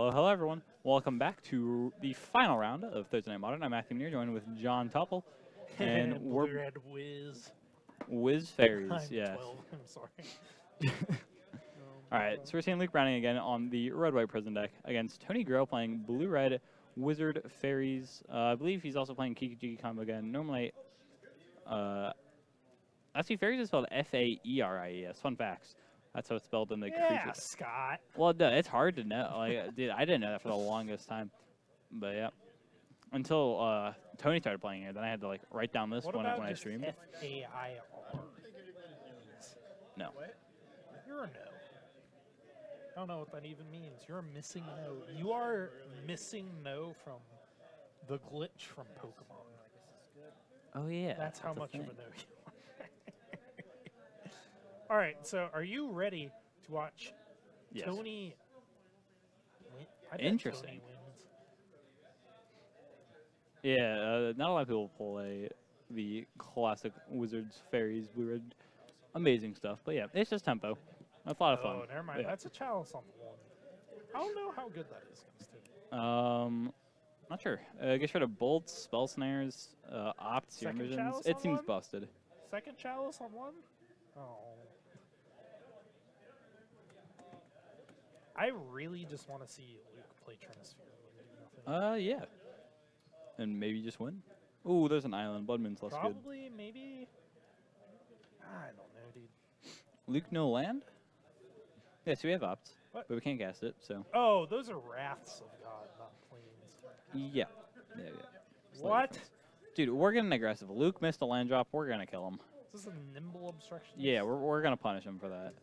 Well, hello everyone. Welcome back to the final round of Thursday Night Modern. I'm Matthew Muir, joined with John Tupple, and we're Red Whiz. Wiz Faeries. I'm Yes. 12. I'm sorry. All right, so we're seeing Luke Browning again on the red-white prison deck against Tony Groh playing blue-red Wizard Fairies. I believe he's also playing Kiki combo again. Normally, actually, Fairies is spelled F-A-E-R-I-E-S. Fun facts. That's how it's spelled in the creature. Scott. Well, it's hard to know. Like, dude, I didn't know that for the longest time. But yeah, until Tony started playing it, then I had to like write down this when I streamed. F-A-I-R? No. What? You're a no. I don't know what that even means. You're a missing no. You are missing no from the glitch from Pokemon. Oh yeah. That's how much thing. of a no you are. All right, so are you ready to watch Tony win? I bet Interesting. Tony wins. Yeah, not a lot of people play the classic Wizards, Fairies, blue-red, amazing stuff. But yeah, it's just tempo. That's a lot of fun. Oh, never mind. Yeah. That's a chalice on one. I don't know how good that is against it. Not sure. Get rid of bolts, spell snares, opts, Second visions. chalice It on seems one? busted. Second chalice on one? Oh. I really just want to see Luke play Trinisphere. Yeah. And maybe just win. Ooh, there's an island. Blood Moon's less good. Probably, maybe. I don't know, dude. Luke, no land? Yeah, so we have opts, What? but we can't cast it, so. Oh, those are Wraths of God, not Plains. Yeah. Yeah. Slight What? difference. Dude, we're getting aggressive. Luke missed a land drop. We're going to kill him. Is this a Nimble Obstruction? Yeah, we're going to punish him for that.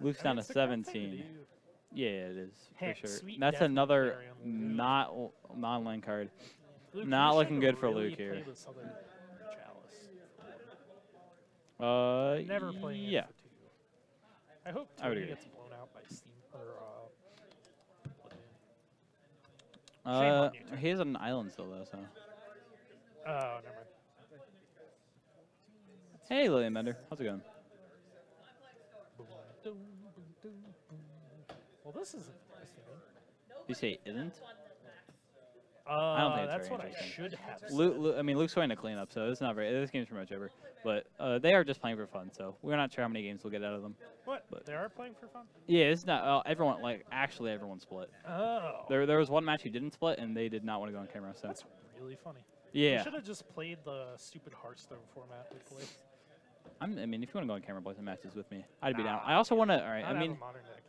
Luke's down to It's the correct thing to 17. do. Yeah, it is, Heck, for sure. sweet That's death another Carrion. not non-land card. Luke, Not you looking should good for really Luke here. play this other chalice. Never playing yeah. it for 2. I hope I would Tony agree. gets blown out by Steam or Shame on you, Tony. He has an island still, though, so. Oh, never mind. Hey, Lillian Bender. How's it going? Well, this is interesting. You say it isn't? I don't think it's That's very what I interesting. should have said. Luke's going to clean up, so it's not very. This game's pretty much over. But they are just playing for fun, so we're not sure how many games we'll get out of them. What? But They are playing for fun? yeah, it's not. Everyone actually everyone split. Oh. There was one match who didn't split, and they did not want to go on camera. So That's really funny. yeah, We should have just played the stupid Hearthstone format we played. I mean, if you want to go on camera, play some matches with me, I'd be down. I also want to. All right, Not I mean, have a modern deck.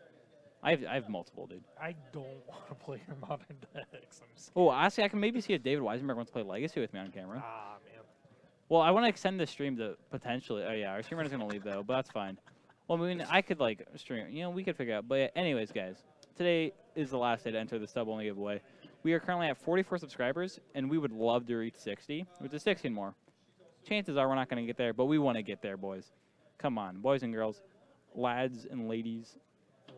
I have multiple, dude. I don't want to play your modern decks. I'm scared. Oh, honestly, I can maybe see if David Weisenberg wants to play Legacy with me on camera. Ah, man. Well, I want to extend the stream to potentially. Oh yeah, our streamer is gonna leave though, but that's fine. Well, I mean, I could like stream. You know, we could figure out. But yeah, anyways, guys, today is the last day to enter the sub only giveaway. We are currently at 44 subscribers, and we would love to reach 60, which is 16 more. Chances are we're not gonna get there, but we want to get there, boys. Come on, boys and girls, lads and ladies,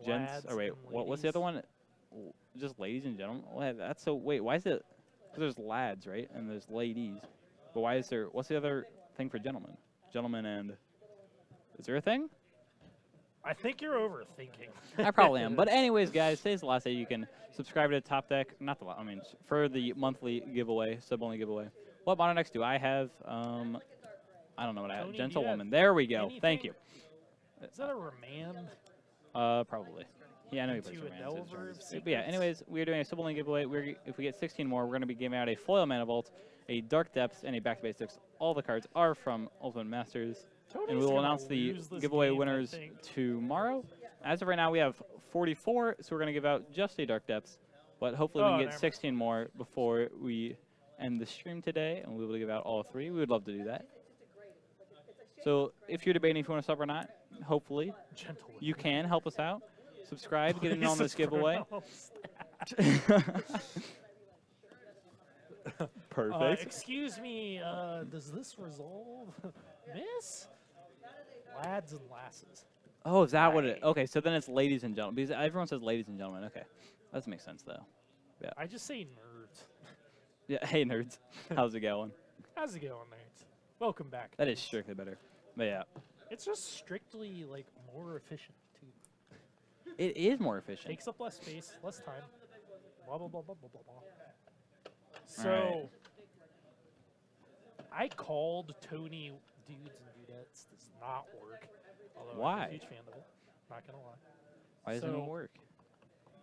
gents. Lads Or wait, and what's the other ladies. one? Just ladies and gentlemen. Well, that's so. Wait, why is it? Because there's lads, right, and there's ladies. But why is there? What's the other thing for gentlemen? Gentlemen and. Is there a thing? I think you're overthinking. I probably am. But anyways, guys, today's the last day you can subscribe to Top Deck. Not the. I mean, for the monthly giveaway, sub only giveaway. What modern decks do I have? I don't know what I have. Tony, do you Gentlewoman. have There we go. Thank you. anything? Is that a remand? Probably. Yeah, I know he plays Into a Romance. Delver of But yeah, Secrets? anyways, we're doing a sub only giveaway. If we get 16 more, we're going to be giving out a foil mana vault, a Dark Depths, and a Back to Basics. All the cards are from Ultimate Masters. And we Tony's will gonna announce the lose this giveaway game, I winners think. tomorrow. As of right now, we have 44, so we're going to give out just a Dark Depths. But hopefully we Oh, can never get mind. 16 more before we end the stream today, and we'll be able to give out all 3. We would love to do that. So if you're debating if you want to sub or not, hopefully Gentlewoman. you can help us out. Subscribe, get in on this Jesus giveaway. Christ. Perfect. Excuse me, does this resolve? Miss? Lads and lasses. Oh, is that what it? Okay, so then it's ladies and gentlemen. Because everyone says ladies and gentlemen. Okay, that doesn't make sense though. Yeah. I just say nerds. Yeah. Hey nerds, how's it going? How's it going, nerds? Welcome back. That is strictly better. But yeah. It's just strictly, like, more efficient, too. It is more efficient. Takes up less space, less time. Blah, blah, blah, blah, blah, blah, blah. So, Alright. I called Tony Dudes and Dudettes. Does not work. Although Why? I'm a huge fan of it. Not going to lie. Why doesn't it So- work?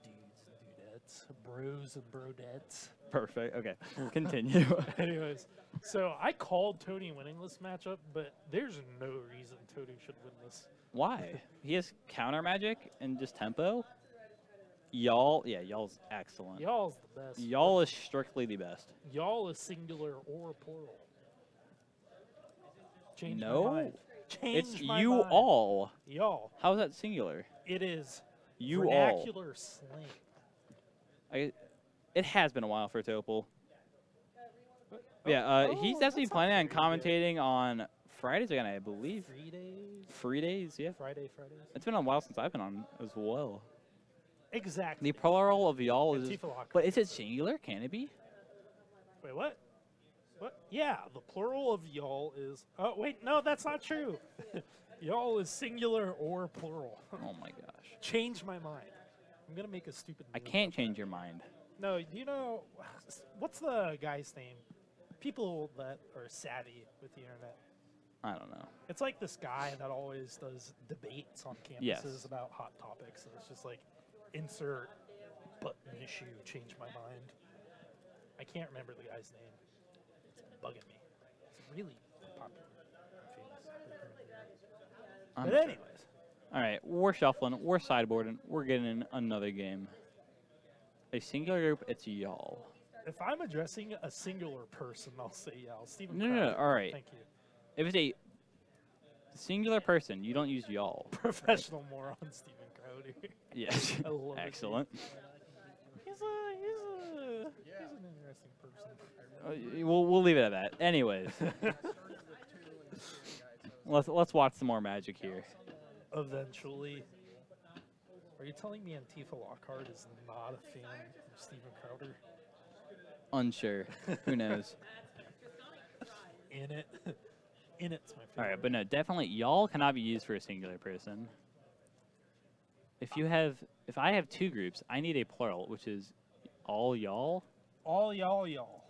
Dudes and Dudettes. Bros and Brodettes. Perfect. Okay. Continue. Anyways, so I called Tony winning this matchup, but there's no reason Tony should win this. Why? He has counter magic and just tempo. Y'all, yeah, y'all's excellent. Y'all's the best. Y'all is strictly the best. Y'all is singular or plural. Change No. my mind. Change It's my you mind. all. Y'all. How's that singular? It is You all. vernacular slang. It has been a while for Topol. What? Yeah, Oh, he's that's definitely not planning on very good. commentating on Fridays again, I believe. 3 days. Free days, yeah. Fridays. It's been a while since I've been on as well. Exactly. The plural of y'all is. Antifa lock. But is it singular? Can it be? Wait, what? What? Yeah, the plural of y'all is. Oh, wait, no, that's not true. Y'all is singular or plural. Oh my gosh. Change my mind. I'm gonna make a stupid. I move. can't change your mind. No, do you know what's the guy's name? People that are savvy with the internet. I don't know. It's like this guy that always does debates on campuses Yes. about hot topics. And it's just like, insert button issue, change my mind. I can't remember the guy's name. It's bugging me. It's really popular, famous. I'm But sure. anyways, All right, we're shuffling, we're sideboarding, we're getting in another game. A singular group, it's y'all. if I'm addressing a singular person, I'll say yeah. Stephen No, Crowder. all right. Thank you. If it's a singular person, you don't use y'all. Professional moron, Stephen Crowder. Yes. I love it. Excellent. He's an interesting person. We'll leave it at that. Anyways, let's watch some more Magic here. Eventually. Are you telling me Antifa Lockhart is not a fan of Stephen Crowder? Unsure. Who knows? In it. In it's my favorite. All right, but no, definitely y'all cannot be used for a singular person. If I have two groups, I need a plural, which is all y'all. All y'all.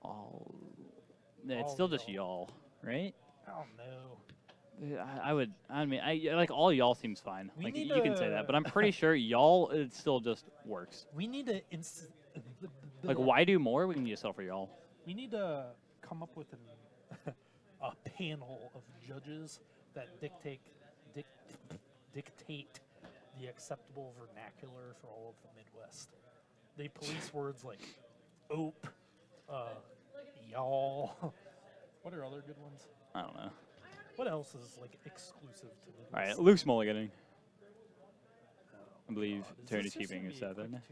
All. It's All still just y'all. y'all, right? I don't know. I mean, like all y'all seems fine. We Like need you can say a- that, but I'm pretty sure y'all it still just works. We need to Like why do more? We can just sell for y'all. We need to come up with a panel of judges that dictate the acceptable vernacular for all of the Midwest. They police words like ope, y'all. What are other good ones? I don't know. What else is like exclusive to Midwest? All right, Luke's mulliganing. I believe God, is Tony's this just keeping gonna a be a 7. quick 2-0?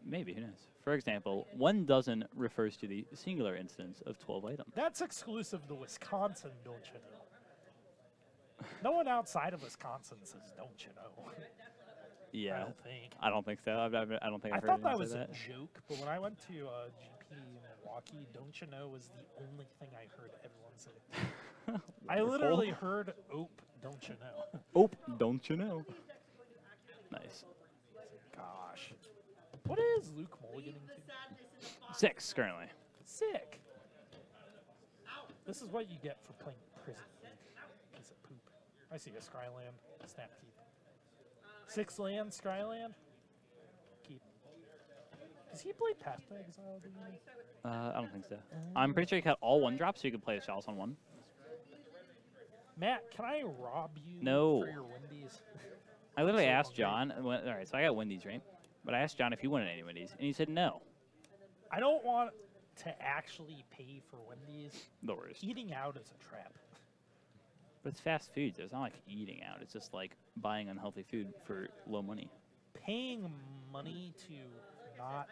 Maybe, who knows? For example, 1 dozen refers to the singular instance of 12 items. That's exclusive to Wisconsin, don't you know? No one outside of Wisconsin says, "Don't you know?" Yeah, I don't think. I don't think so. I don't think I I've heard thought that anyone was say a that. joke, but when I went to GP Milwaukee, "Don't you know" was the only thing I heard everyone say. I literally heard "ope, don't you know." Oh, don't you know? Nice. Gosh, what is Luke mulliganing to? 6 currently. Sick. This is what you get for playing prison. Piece of poop. I see a Scryland. Snap keep. 6 land, Scryland. Keep. Does he play Path to Exile? Do you know? I don't think so. I'm pretty sure you got all 1-drops, so you can play a Chalice on 1. Matt, can I rob you No. for your Wendy's? I literally So asked hungry. John. All right, so I got Wendy's, right? But I asked John if he wanted any Wendy's, and he said no. I don't want to actually pay for Wendy's. The worst. Eating out is a trap. But it's fast food, so it's not like eating out. It's just like buying unhealthy food for low money. Paying money to not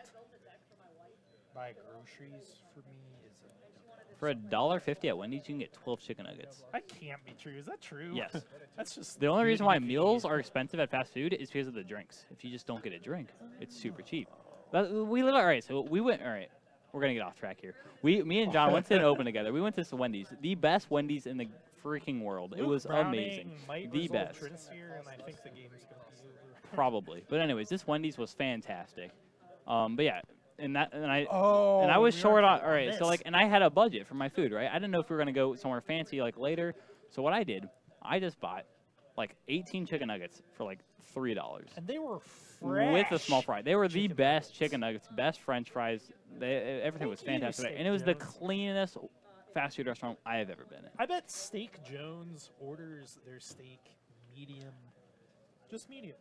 buy groceries for me is a... For $1.50 at Wendy's, you can get 12 chicken nuggets. That can't be true. Is that true? Yes. That's just... The only good reason why EV. meals are expensive at fast food is because of the drinks. If you just don't get a drink, it's super cheap. But we literally, all right, so we went, all right, we're going to get off track here. Me and John went to an open together. We went to some Wendy's, the best Wendy's in the freaking world. It Luke was Browning amazing. might The resolve best. Trinsphere, and I think the game's going to be over. Probably. But anyways, this Wendy's was fantastic. But yeah, and I Oh, was we short aren't on. All right, this. so like, and I had a budget for my food, right? I didn't know if we were gonna go somewhere fancy like later. So what I did, I just bought like 18 chicken nuggets for like $3 And they were fresh. with a small fry. They were the chicken best nuggets. chicken nuggets, best French fries. Everything was Thank you, fantastic, Steak and it was the Jones. cleanest fast food restaurant I have ever been in. I bet Steak Jones orders their steak medium. Just medium.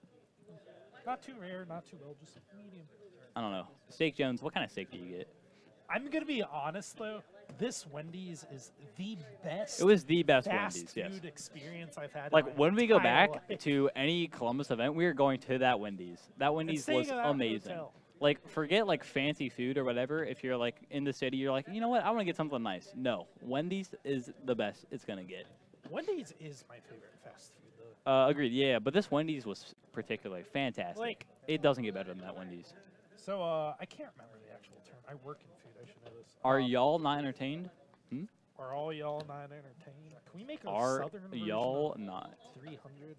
Not too rare, not too well, just medium. I don't know. Steak Jones, what kind of steak do you get? I'm going to be honest, though. This Wendy's is the best It was the best fast Wendy's, food yes. experience I've had. in Like, my when we go entire back life. to any Columbus event, we are going to that Wendy's. That Wendy's staying was in that amazing. hotel. Like, forget, like, fancy food or whatever. If you're, like, in the city, you're like, you know what? I want to get something nice. No. Wendy's is the best it's going to get. Wendy's is my favorite fast food, though. Agreed, yeah. But this Wendy's was particularly fantastic. Like, It doesn't get better than that Wendy's. so I can't remember the actual term. I work in food. I should know this. Are y'all not entertained? Are all y'all not entertained? Can we make a Are southern version y'all of not? 300?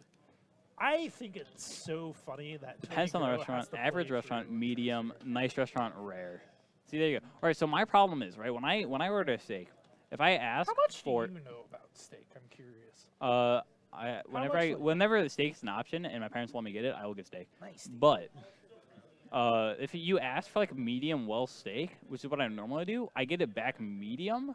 I think it's so funny that Depends on the Tony Groh restaurant. has to Average play restaurant, through. medium, nice restaurant, rare. See, there you go. All right, so my problem is, right, when I order a steak, if I ask How much for do you know about steak? I'm curious. whenever much, whenever the steak's an option and my parents let me get it, I will get steak. Nice. But if you ask for like medium well steak, which is what I normally do, I get it back medium.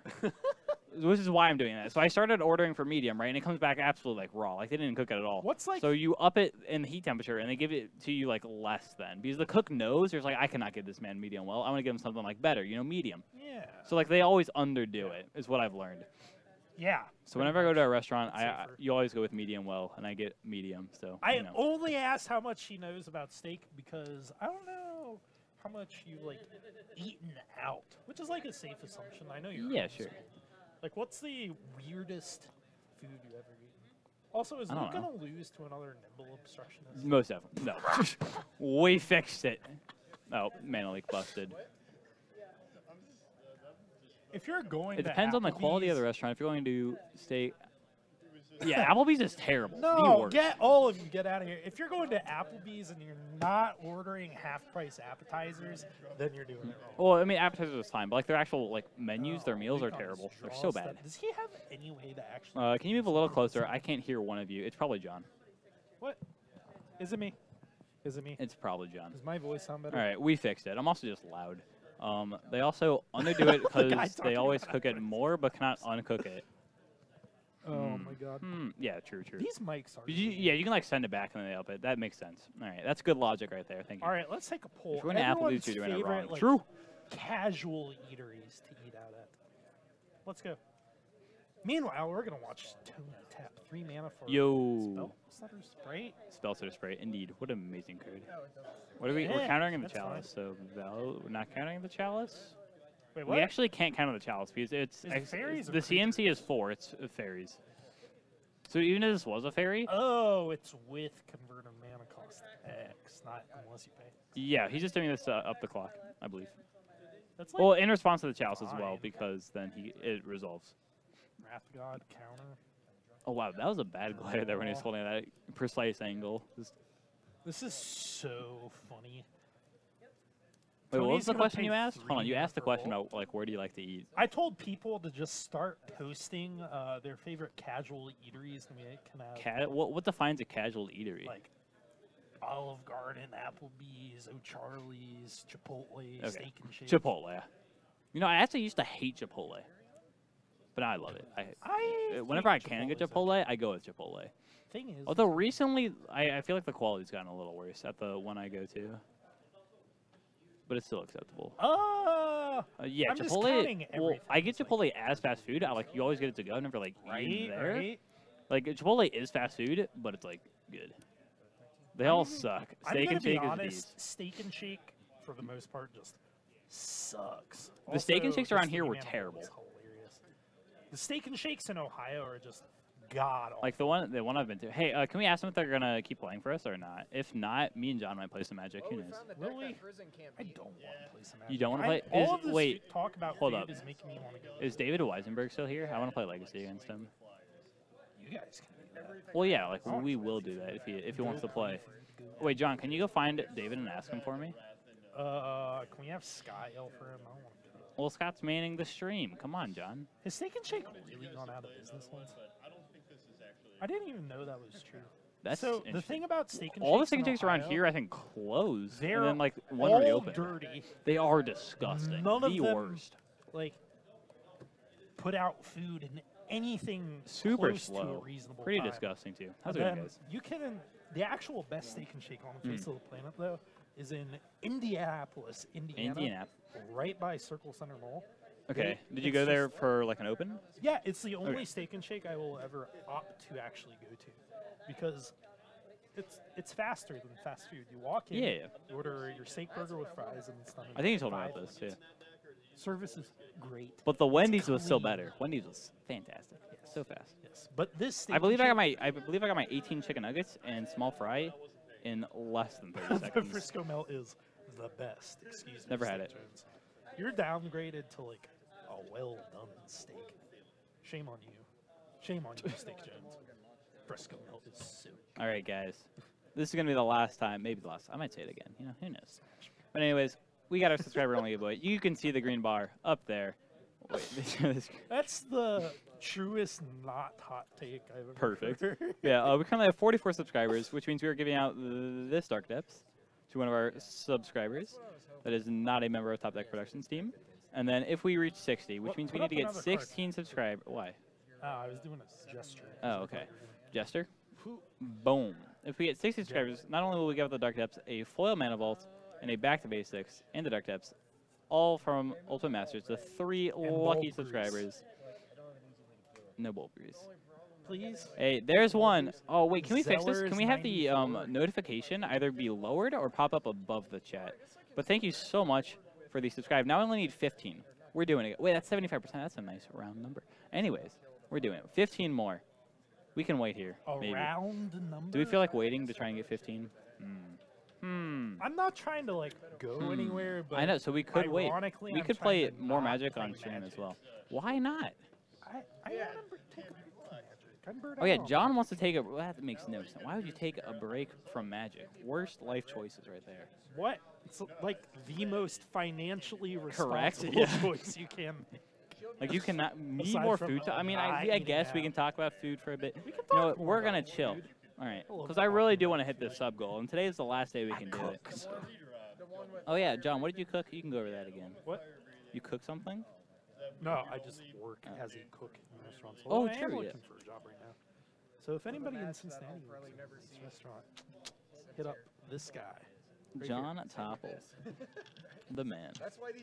Which is why I'm doing that. So I started ordering for medium, right? And it comes back absolutely like raw. Like they didn't cook it at all. What's like? So you up it in the heat temperature and they give it to you like less than. Because the cook knows there's like, I cannot give this man medium well. I want to give him something like better, medium. Yeah. So like they always underdo it, is what I've learned. Yeah. So whenever I go to a restaurant, Safer. you always go with medium well, and I get medium. So I you know. only asked how much he knows about steak because I don't know how much you like eaten out, which is like a safe assumption. I know you're. Yeah, sure. Like, what's the weirdest food you ever eaten? Also, is I Luke don't know. gonna lose to another nimble obstructionist? Most definitely. No. We fixed it. Oh, Mana Leak busted. If you're going, It to depends on the quality of the Applebee's- restaurant. If you're going to stay. Yeah, Applebee's is terrible. The No, worst. get all of you, get out of here. If you're going to Applebee's and you're not ordering half-price appetizers, then you're doing it wrong. Well, I mean, appetizers is fine, but like their actual like menus, their meals are Luke on his terrible. They're draw so step. bad. Does he have any way to actually? Can you move a little closer? I can't hear one of you. It's probably John. What? Is it me? Is it me? It's probably John. Does my voice sound better? All right, we fixed it. I'm also just loud. They also underdo it The guy because they talking always about cook it more, but cannot uncook it. Oh my god. Yeah, true. These mics are. Yeah, you can like send it back and then they up it. That makes sense. All right, that's good logic right there. Thank you. All right, let's take a poll. If you're going to Applebee's, Everyone's you're doing it favorite, wrong. like, True. Casual eateries to eat out at. Let's go. Meanwhile, we're gonna watch Tony tap 3 mana for Yo. Stutter Sprite. Spellsetter Spray, indeed. What an amazing card. What are we? We're Yeah, countering in the that's fine. chalice, so we're not countering the chalice. Wait, We what? actually can't counter the chalice because it's fairies or the CMC is 4. It's fairies. So even if this was a fairy, Oh, it's with converter mana cost X, not unless you pay. yeah, he's just doing this up the clock, I believe. That's like Well, in response to the chalice as well, fine. because then it resolves. Wrath God counter. Oh wow, that was a bad glare there when he was holding that precise angle. This is so funny. Wait, what Tony's was the gonna question pay you asked? 3 Hold on, you mana asked the for question gold. about like where do you like to eat? I told people to just start posting their favorite casual eateries, and we can have What defines a casual eatery? like Olive Garden, Applebee's, O'Charlie's, Chipotle, Okay. Steak and Shake. Chipotle. I actually used to hate Chipotle, but now I love it. Whenever I think can get Chipotle's Chipotle, I go with Chipotle. Thing is, Although recently, I feel like the quality's gotten a little worse at the one I go to, but it's still acceptable. Yeah, I'm just Chipotle. counting Well, I everything. get It's like- Chipotle as fast food. You always get it to go, never like eat right, there. right. Like Chipotle is fast food, but it's like good. They all I'm- suck. I'm Steak gonna and be Shake is honest. beast. Steak and Shake, for the most part, just sucks. The Steak and Also, Shakes around this here were 3 mana terrible. is hilarious. The Steak and Shakes in Ohio are just god awful. Like the one I've been to. Hey, can we ask them if they're gonna keep playing for us or not? If not, me and John might play some Magic. Who knows? Will we? I don't want to play some. You don't wanna Magic. play- All is- of this wait, talk about hold food up. is making me want to go. Is David Weisenberg still here? I want to play Legacy against him. You guys can do that. Well, yeah, like we will do that if he wants to play. goat. Wait, John, can you go find David and ask him for me? Can we have Sky L for him? I don't want to do it. Well, Scott's manning the stream. Come on, John. Has Steak and Shake really gone out of business once? I didn't even know that was true. That's so the interesting. thing about Steak and All the Shakes steak and in shakes around Ohio, here, I think, closed. they're and then, like, one all reopened. dirty. They are disgusting. None of the them, worst. like, put out food in anything Super close to a slow. reasonable Pretty time. disgusting, too. How's And it going, then guys? you can, the actual best Steak and Shake on the face of the planet, though, is in Indianapolis, Indiana, right by Circle Center Mall. Okay. Did you it's go just- there for, like, an open? Yeah, it's the only Okay. Steak and Shake I will ever opt to actually go to, because it's faster than fast food. You walk in, Yeah. you order your steak burger with fries, and it's done. in I think you told me 5 about this, minutes. Service is great. But the Wendy's was still clean. better. Wendy's was fantastic. So fast. Yes, but this steak I believe and I believe I got my 18 chicken nuggets and small fry in less than 30 the seconds. Frisco Melt is the best. Excuse me. Never had Steak it. Jones. You're downgraded to like a well done steak. Shame on you. Shame on you, Steak Jones. Frisco Melt is so good. All right, guys. This is going to be the last time, maybe the last. I might say it again. You know, who knows? But anyways, we got our subscriber only giveaway. You can see the green bar up there. Wait, That's the truest not hot take I've ever Perfect. heard. yeah, we currently have 44 subscribers, which means we are giving out this Dark Depths to one of our subscribers that is not a member of Top Deck Productions team. And then if we reach 60, which means we Put need up to get another card. 16 subscribers. Why? I was doing a gesture. Oh, I thought okay. you were gonna- Jester? Who- Boom. If we get 60 subscribers, not only will we give out the Dark Depths, a foil mana vault, and a back to basics, and the Dark Depths, all from Ultimate Masters, the 3 lucky Bulb Breeze. subscribers. No Bulb Breeze. Please? Hey, there's one. Oh, wait, can we fix this? Zeller's Can we have the 94. notification either be lowered or pop up above the chat? But thank you so much for the subscribe. Now I only need 15. We're doing it. Wait, that's 75%. That's a nice round number. Anyways, we're doing it. 15 more. We can wait here. A maybe. round number? Do we feel like waiting to try and get 15? I'm not trying to like go anywhere, but I know, so we could wait. ironically, We I'm could trying play to more not Magic play on stream as Magic. well. Why not? I want to take a break from Magic. I'm burnt Oh yeah, out on John Magic. wants to take a. Well, that makes no sense. Why would you take a break from Magic? Worst life choices right there. What? It's like the most financially Correct, responsible yeah. choice you can make. Like you cannot need Aside more from food. I mean, not I eating guess we out. can talk about food for a bit. We can You know talk what? more We're gonna about chill. food. All right, I love because I talking really do about want to hit this sub goal, and today is the last day we can do it. Cooks. Oh yeah, John, what did you cook? You can go over that again. What? You cook something? No, I just work as a cook in restaurants. Oh, Although I am true, yeah. looking for a job right now. So if anybody in Cincinnati works in this restaurant, hit up this guy. Right John Topple, the man.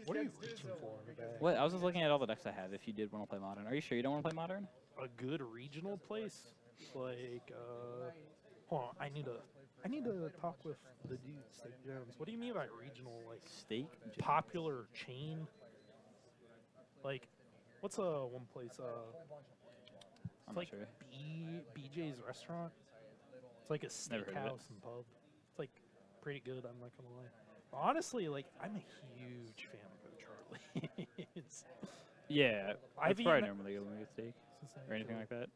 What are you reaching for in the bag? What? I was just looking at all the decks I have. If you did want to play Modern, are you sure you don't want to play Modern? A good regional place, like hold on, I need to talk with the dude, Steak Jones. What do you mean by regional? Like Steak. popular chain? Like, what's one place? I'm It's like not sure. BJ's restaurant. It's like a Never heard of it. steakhouse and pub. It's like pretty good. I'm not gonna lie. Honestly, like I'm a huge fan of Charlie. It's Yeah, I've that's where I eaten- normally go when we get steak Cincinnati or anything chili. like that.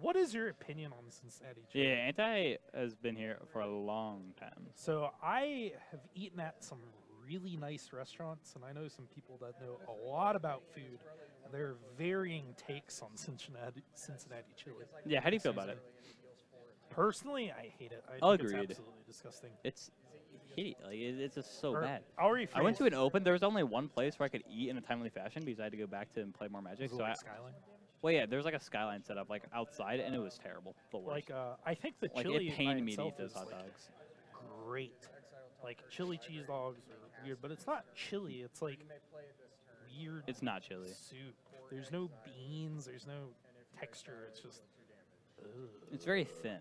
What is your opinion on Cincinnati Yeah, chili? Anti has been here for a long time. So I have eaten at some really nice restaurants, and I know some people that know a lot about food. And there are varying takes on Cincinnati chili. Yeah, how do you feel about it? Personally, I hate it. I think Agreed. It's absolutely disgusting. It's hideous. Like it's just so Or- bad. I'll rephrase. I went to an open. There was only one place where I could eat in a timely fashion because I had to go back to and play more Magic. Was it So like Skyline? well, yeah, there's like a skyline set up like outside, and it was terrible. The worst. Like I think the Like, chili it pained by me to eat itself those is, hot like, dogs. great. Like chili cheese dogs are weird, but it's not chili. It's like weird It's not chili. soup. There's no beans. There's no texture. It's just. Ugh. It's very thin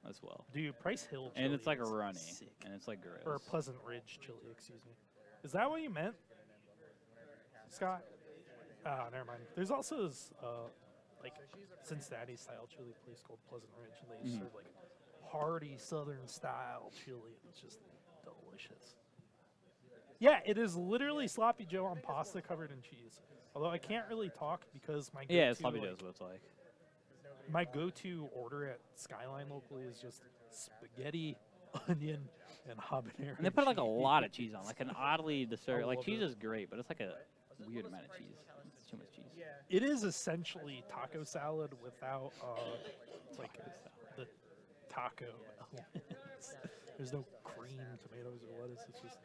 as well, Dude, Price Hill chili and it's like is runny, sick. and it's like gross. Or Pleasant Ridge chili, excuse me. Is that what you meant, Scott? Ah, never mind. There's also this, like Cincinnati style chili place called Pleasant Ridge, and they serve like hearty Southern style chili, and it's just delicious. Yeah, it is literally Sloppy Joe on pasta covered in cheese. Although I can't really talk because my Yeah, go-to, it's Sloppy like, Joe's what it's like. my go-to order at Skyline locally is just spaghetti, onion, and habanero. And they put like a cheese. lot of cheese on, like an oddly disturbing. Like love cheese it. is great, but it's like a weird amount of cheese. It's too much cheese. It is essentially taco salad without like the taco elements. There's no cream, tomatoes, or lettuce. It's just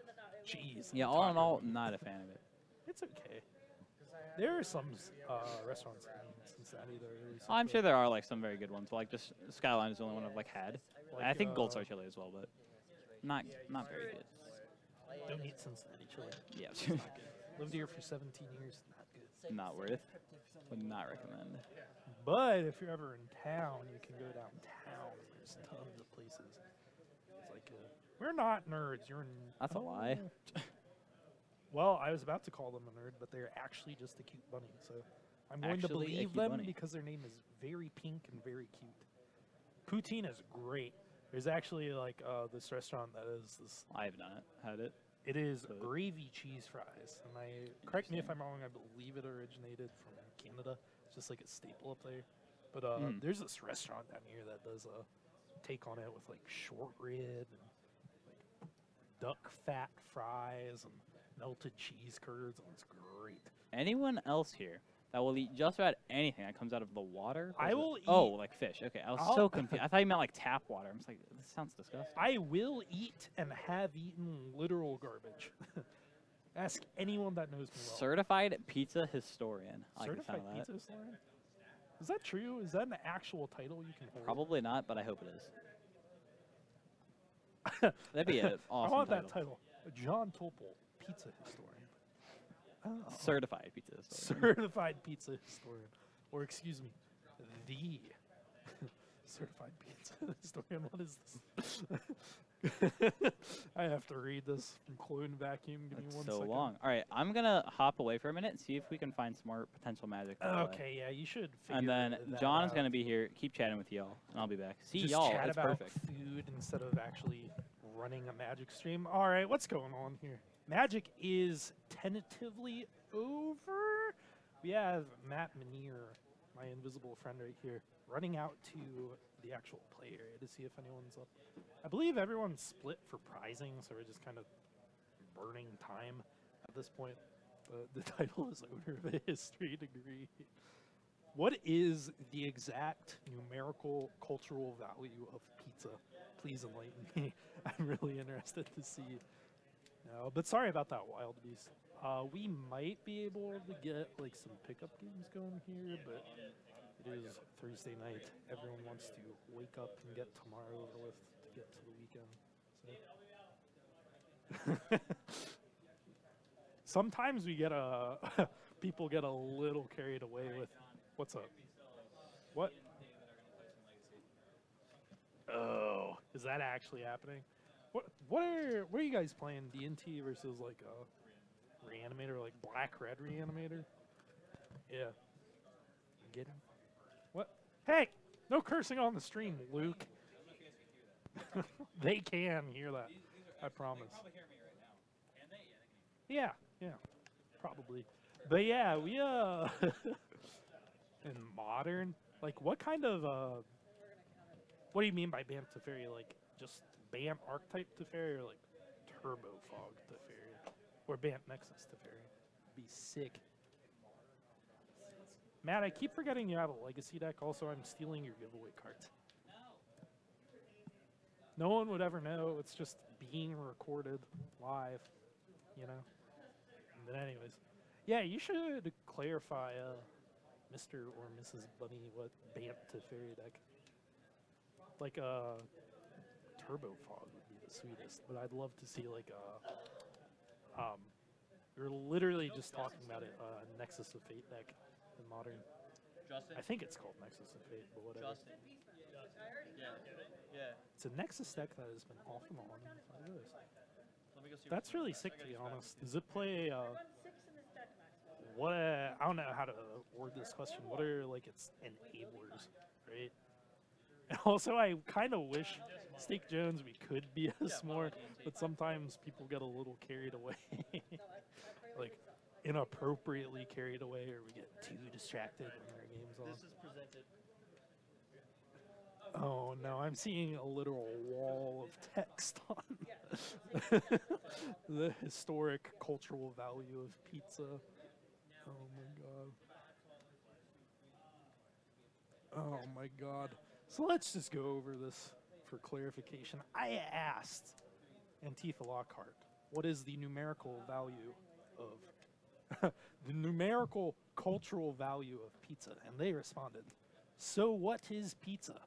cheese. and Yeah, all in taco all, meat. not a fan of it. It's okay. There are some restaurants in Cincinnati that are really. Oh, I'm good. sure there are like some very good ones. Like just Skyline is the only one I've like had. Like, I think Gold Star Chili as well, but not very good. Don't eat Cincinnati chili. Yeah, It's not good. Lived here for 17 years. Not good. not worth. Would not recommend. But if you're ever in town, you can go downtown. There's tons of places. It's like we're not nerds. You're in. That's a lie. Well, I was about to call them a nerd, but they're actually just a cute bunny. So I'm going to Actually, a believe cute them bunny. because their name is very pink and very cute. Poutine is great. There's actually like this restaurant that is this. I have not had it. It is So- gravy cheese fries, and correct me if I'm wrong. I believe it originated from Canada. It's just like a staple up there. But there's this restaurant down here that does a take on it with like short rib and like duck fat fries and melted cheese curds, and it's great. Anyone else here that will eat just about anything that comes out of the water? Or I is it- will Oh, eat- like fish. Okay, I was I'll- so confused. I thought you meant like tap water. I'm just like, this sounds disgusting. I will eat and have eaten literal garbage. Ask anyone that knows me well. Certified pizza historian. I like the Certified sound of that. pizza historian? Is that true? Is that an actual title you can hold? Probably not, but I hope it is. That'd be an awesome I want title. that title. John Topol, pizza historian. Oh. Certified pizza historian. Certified pizza historian. Or excuse me, the certified pizza historian. What is this? I have to read this from Clone Vacuum. Give me That's one so second. long. All right, I'm gonna hop away for a minute and see if we can find some more potential magic. to play. Okay, yeah, you should figure And then that John's out. gonna be here. Keep chatting with y'all, and I'll be back. See Just y'all. chat It's about perfect. food instead of actually running a Magic stream. All right, what's going on here? Magic is tentatively over. We have Matt Manier, my invisible friend right here, running out to the actual play area to see if anyone's up. I believe everyone's split for prizing, so we're just kind of burning time at this point. But the title is owner of a history degree. What is the exact numerical cultural value of pizza? Please enlighten me. I'm really interested to see. No, but sorry about that, Wild Beast. We might be able to get like some pickup games going here, but it is Thursday night. Everyone wants to wake up and get tomorrow over with to get to the weekend. So. Sometimes we get people get a little carried away with what's up. What? Oh, is that actually happening? What are you guys playing? D&T versus like a Reanimator, like Black Red Reanimator? Yeah. Get him? What? Hey, no cursing on the stream, Luke. They can hear that. I promise. Yeah, probably. But yeah, we in modern, like what kind of what do you mean by Bant Teferi? Like just Bant archetype Teferi or like Turbo Fog Teferi? Or Bant Nexus Teferi? Be sick. Matt, I keep forgetting you have a legacy deck. Also, I'm stealing your giveaway cards. No one would ever know. It's just being recorded live, you know? But anyways, yeah, you should clarify, Mr. or Mrs. Bunny, what Bant Teferi deck. Like, Turbo Fog would be the sweetest, but I'd love to see, like, we were literally just talking about it, Nexus of Fate deck in Modern. Justin? I think it's called Nexus of Fate, but whatever. Justin. Yeah. It's a Nexus deck that has been off and on for years. Let me go see. That's really sick, to be honest. Does it play, I don't know how to word this question. What are, like, its enablers, right? And also, I kind of wish, Steak Jones, we could BS more, but sometimes people get a little carried away. Like, inappropriately carried away, or we get too distracted when our game's on. This is presented. Oh no, I'm seeing a literal wall of text on the historic cultural value of pizza. Oh my god. Oh my god. So let's just go over this for clarification. I asked Antifa Lockhart, what is the numerical value of the numerical cultural value of pizza? And they responded, so what is pizza?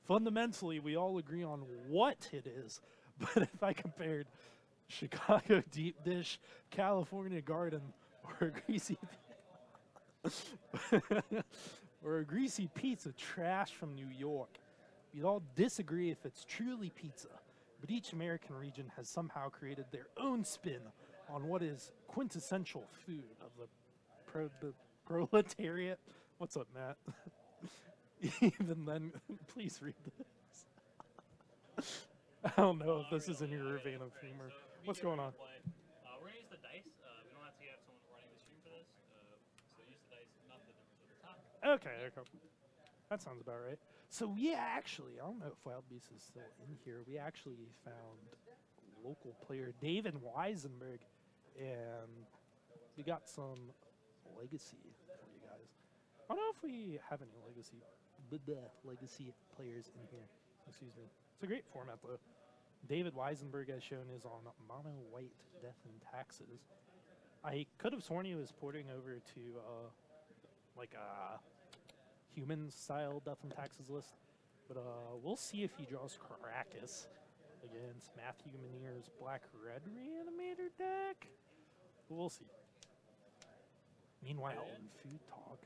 Fundamentally, we all agree on what it is. But if I compared Chicago deep dish, California garden, or a greasy or a greasy pizza trash from New York, we'd all disagree if it's truly pizza. But each American region has somehow created their own spin on what is quintessential food of the proletariat. What's up, Matt? Even then, please read this. I don't know if this is in your vein of humor. What's going on? We're going to use the dice. We don't have to have someone running the stream for this. So use the dice, not the numbers at the top. Okay, that sounds about right. So we actually, I don't know if Wild Beast is still in here. We actually found local player David Weisenberg, and we got some legacy for you guys. I don't know if we have any legacy players in here. Excuse me. It's a great format though. David Weisenberg, as shown, is on mono white Death and Taxes. I could have sworn he was porting over to like a human style Death and Taxes list, but we'll see if he draws Caracas against Matthew Manier's Black Red Reanimator deck. But we'll see. Meanwhile, in food talk,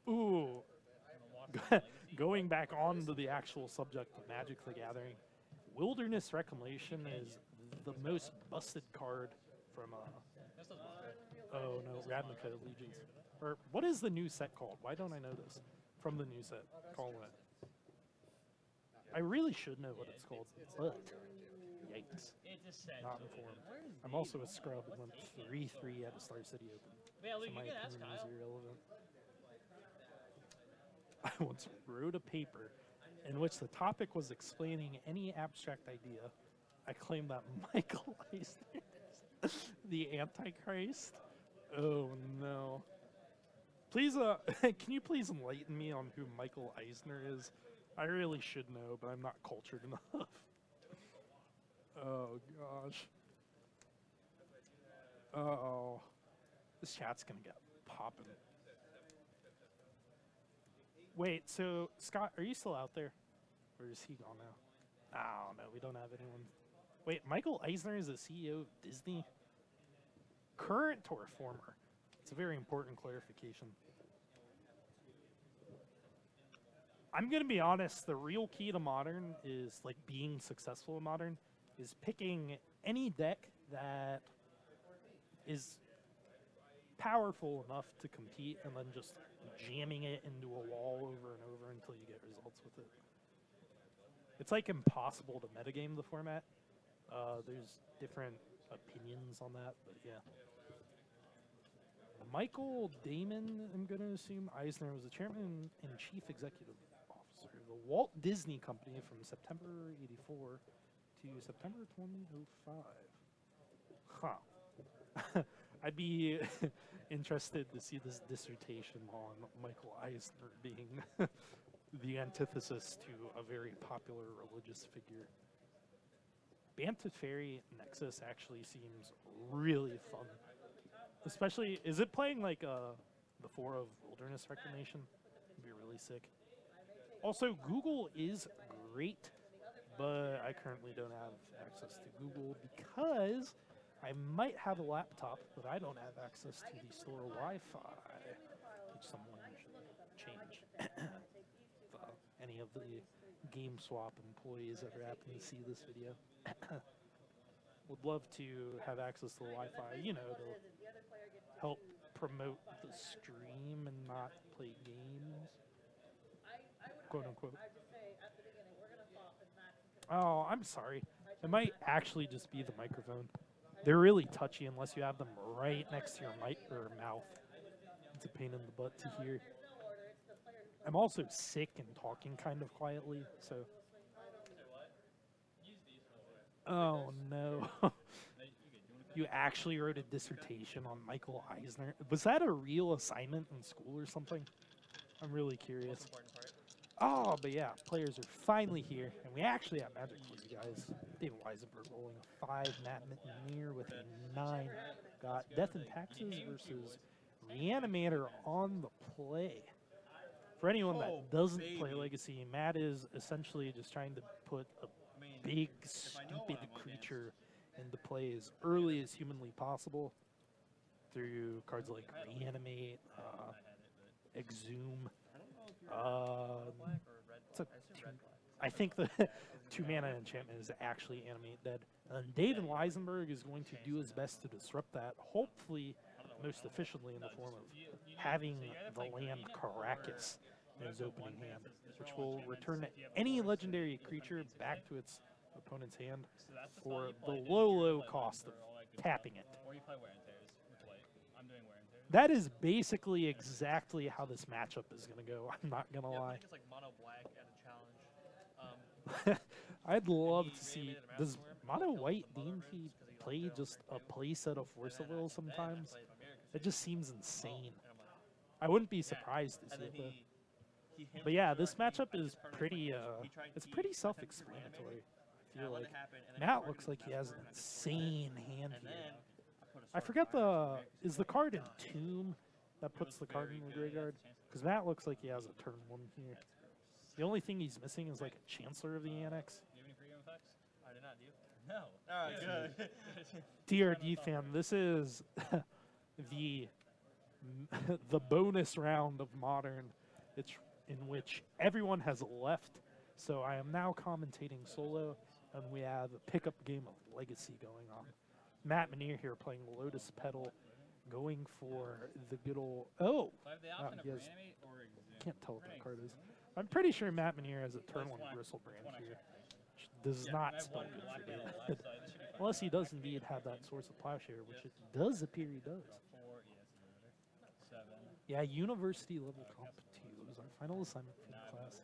ooh, going back on to the actual subject of Magic the Gathering, Wilderness Reclamation is the most busted card from oh no, Ravnica Allegiance. Or what is the new set called? Why don't I know this? From the new set, call it. I really should know what it's called, but yikes, not informed. I'm also a scrub and went 3-3 at a Star City Open. Yeah, Luke, So my you can ask opinion Kyle. is irrelevant. I once wrote a paper in which the topic was explaining any abstract idea. I claimed that Michael Eisner is the Antichrist. Oh no. Please, can you please enlighten me on who Michael Eisner is? I really should know, but I'm not cultured enough. Oh gosh. Uh-oh. This chat's gonna get popping. Wait, so Scott, are you still out there? Or is he gone now? Oh no, we don't have anyone. Wait, Michael Eisner is the CEO of Disney? Current or former? It's a very important clarification. I'm gonna be honest, the real key to Modern is, like, being successful in Modern is picking any deck that is powerful enough to compete and then just jamming it into a wall over and over until you get results with it. It's like impossible to metagame the format. There's different opinions on that, but yeah. Michael Damon, I'm going to assume Eisner, was the chairman and chief executive officer of the Walt Disney Company from September 84 to September 2005. Huh. I'd be interested to see this dissertation on Michael Eisner being the antithesis to a very popular religious figure. Bantha Fairy Nexus actually seems really fun. Especially, is it playing like the 4 of Wilderness Reclamation? It'd be really sick. Also, Google is great, but I currently don't have access to Google because I might have a laptop, but I don't have access to the store Wi-Fi, which someone should change. If any of the GameSwap employees ever happen to see this video. Would love to have access to the Wi-Fi, you know, to help promote the stream and not play games, quote unquote. Oh, I'm sorry. It might actually just be the microphone. They're really touchy unless you have them right next to your mic or mouth. It's a pain in the butt to hear. I'm also sick and talking kind of quietly, so. Oh no. You actually wrote a dissertation on Michael Eisner? Was that a real assignment in school or something? I'm really curious. Oh, but yeah, players are finally here, and we actually have magic for you guys. David Weisenberg rolling a 5, Matt McNear with a 9. Got Death and Taxes versus Reanimator on the play. For anyone that doesn't play Legacy, Matt is essentially just trying to put a big, stupid creature into play as early as humanly possible through cards like Reanimate, Exhume. I think the 2-mana enchantment is actually Animate Dead. And David Weisenberg is going to do his best to disrupt that, hopefully most efficiently in the form of having the land Caracas in his opening hand, which will return any legendary creature back to its opponent's hand for the low cost of tapping it. That is basically exactly how this matchup is going to go, I'm not going to lie. It's like mono black at a challenge. I'd love to see, does mono white deem he play just a play set of Force of Will sometimes? It just seems insane. I wouldn't be surprised to see it though. But yeah, this matchup is pretty, it's pretty self-explanatory. I feel like Matt looks like he has an insane hand here. I forget is the card Entomb that puts the card in the graveyard? Because Matt looks like he has a turn 1 here. The only thing he's missing is like a Chancellor of the Annex. Do you have any free game effects? I did not, do you? No. Alright, good. TRD fam, this is the bonus round of Modern. It's in which everyone has left. So I am now commentating solo, and we have a pickup game of Legacy going on. Matt Menier here playing Lotus Petal, going for the good old... Oh! So I have the option of Reanimate or Exhume. Can't tell what that card is. I'm pretty sure Matt Menier has a turn 1 Bristlebrand here, which does not spell good for David. Unless he does indeed have that Source of Plowshare, which it does appear he does. Yeah, university level comp 2 was our final assignment for the class.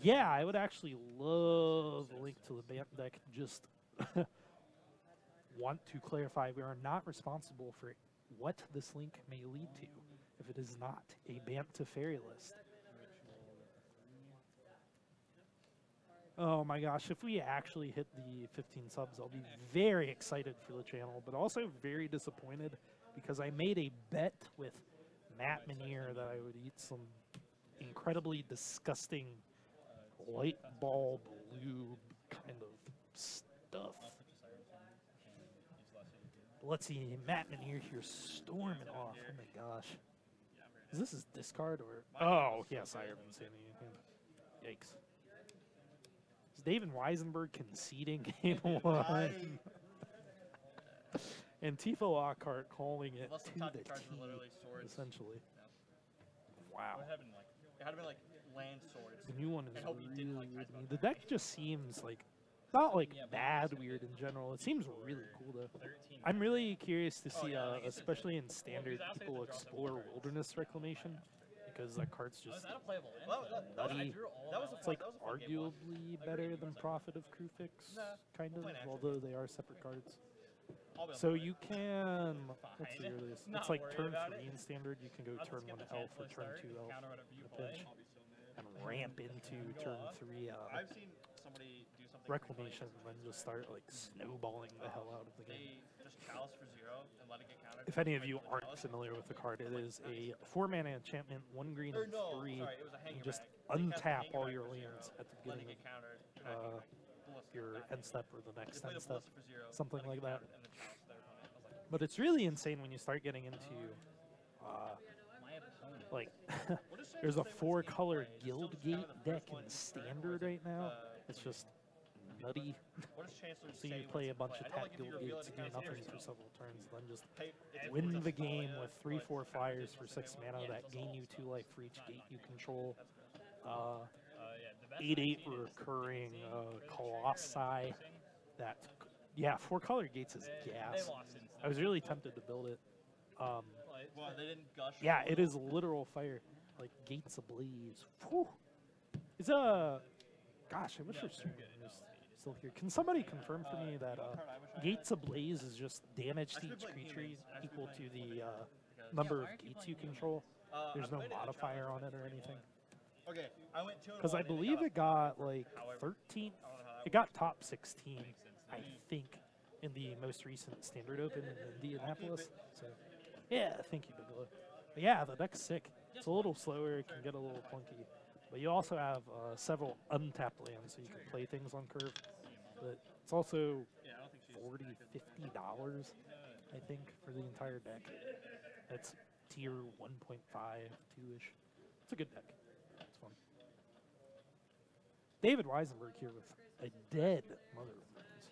Yeah, I would actually love a link to the Bant deck. Just want to clarify, we are not responsible for what this link may lead to if it is not a Bant to Fairy list. Oh my gosh, if we actually hit the 15 subs, I'll be very excited for the channel, but also very disappointed because I made a bet with Matt Menier that I would eat some incredibly disgusting light bulb lube kind of stuff. Let's see, Matt Menier here storming off. Oh my gosh. Is this his discard or? Oh, yes, I haven't seen anything. Yikes. Is David Weisenberg conceding game 1? And Tifo Lockhart calling it to the T, essentially. Wow. It had to be like land swords. The new one is really weird to me. The deck just seems like, not like bad weird in general. It seems really cool though. I'm really curious to see, especially in standard, people explore Wilderness Reclamation. Because that card's just nutty. It's like arguably better than Prophet of Krufix, kind of, although they are separate cards. So you can, what's the earliest? It's like turn 3 in standard, you can go turn 1 elf or turn 2 elf in a pinch, and ramp into turn 3 Reclamation, and then just start like snowballing the hell out of the game. If any of you aren't familiar with the card, it is a 4-mana enchantment, 1 green and 3. You just untap all your lands at the beginning of your end step or the next end step, something like that. But it's really insane when you start getting into, like, there's a 4-color Guildgate deck in Standard right now. It's just nutty. So you play a bunch of tap Guildgates, do nothing for several turns, then just win the game with 3/4 flyers for 6 mana that gain you 2 life for each gate you control. 8/8 recurring Colossi. That, yeah, 4-color gates is gas. I was really tempted to build it. Well, they didn't gush. Yeah, it is literal fire, like gates ablaze. Whew. It's a gosh. I wish our streamer was still here. Can somebody confirm for me that gates ablaze is just damage to each creature equal to the number of gates you control? There's no modifier on it or anything. Okay, I went 2 Because I believe it got like 13th. It got top 16, I think, in the most recent Standard Open in Indianapolis. So, yeah, thank you, Big Lou. But yeah, the deck's sick. It's a little slower. It can get a little clunky. But you also have several untapped lands, so you can play things on curve. But it's also $40, $50, I think, for the entire deck. That's tier 1.5, 2-ish. It's a good deck. It's fun. David Weisenberg here with a dead Mother of Moons.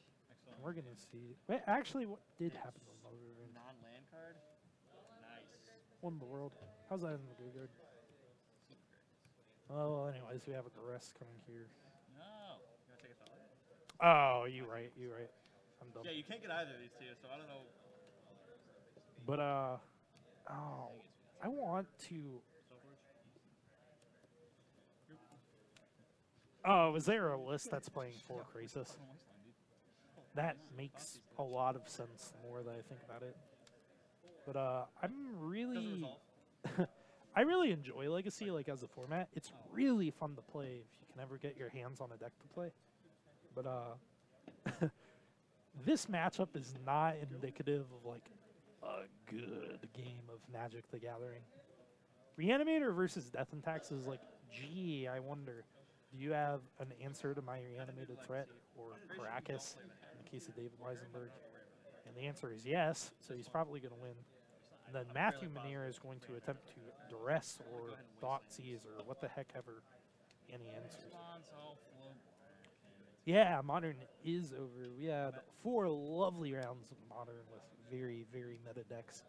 And we're going to see... Wait, actually, what did happen to Mother of Moons? Non-land card. Nice. Won the world. How's that in the graveyard? Oh, anyways, we have a Garess coming here. No. You want to take a thought? Oh, you right. I'm dumb. Yeah, you can't get either of these two, so I don't know. But, oh, I want to... Oh, is there a list that's playing 4 Crisis? That makes a lot of sense the more that I think about it. But, I'm really... I really enjoy Legacy, like, as a format. It's really fun to play if you can ever get your hands on a deck to play. But, this matchup is not indicative of, like, a good game of Magic the Gathering. Reanimator versus Death and Tax is like, gee, I wonder, do you have an answer to my reanimated threat, or Caracas, in the case of David Weisenberg? And the answer is yes, so he's probably going to win. And then Matthew Manier is going to attempt to duress or Thoughtseize or what the heck ever, any answers. Yeah, Modern is over. We had 4 lovely rounds of Modern with very, very meta decks.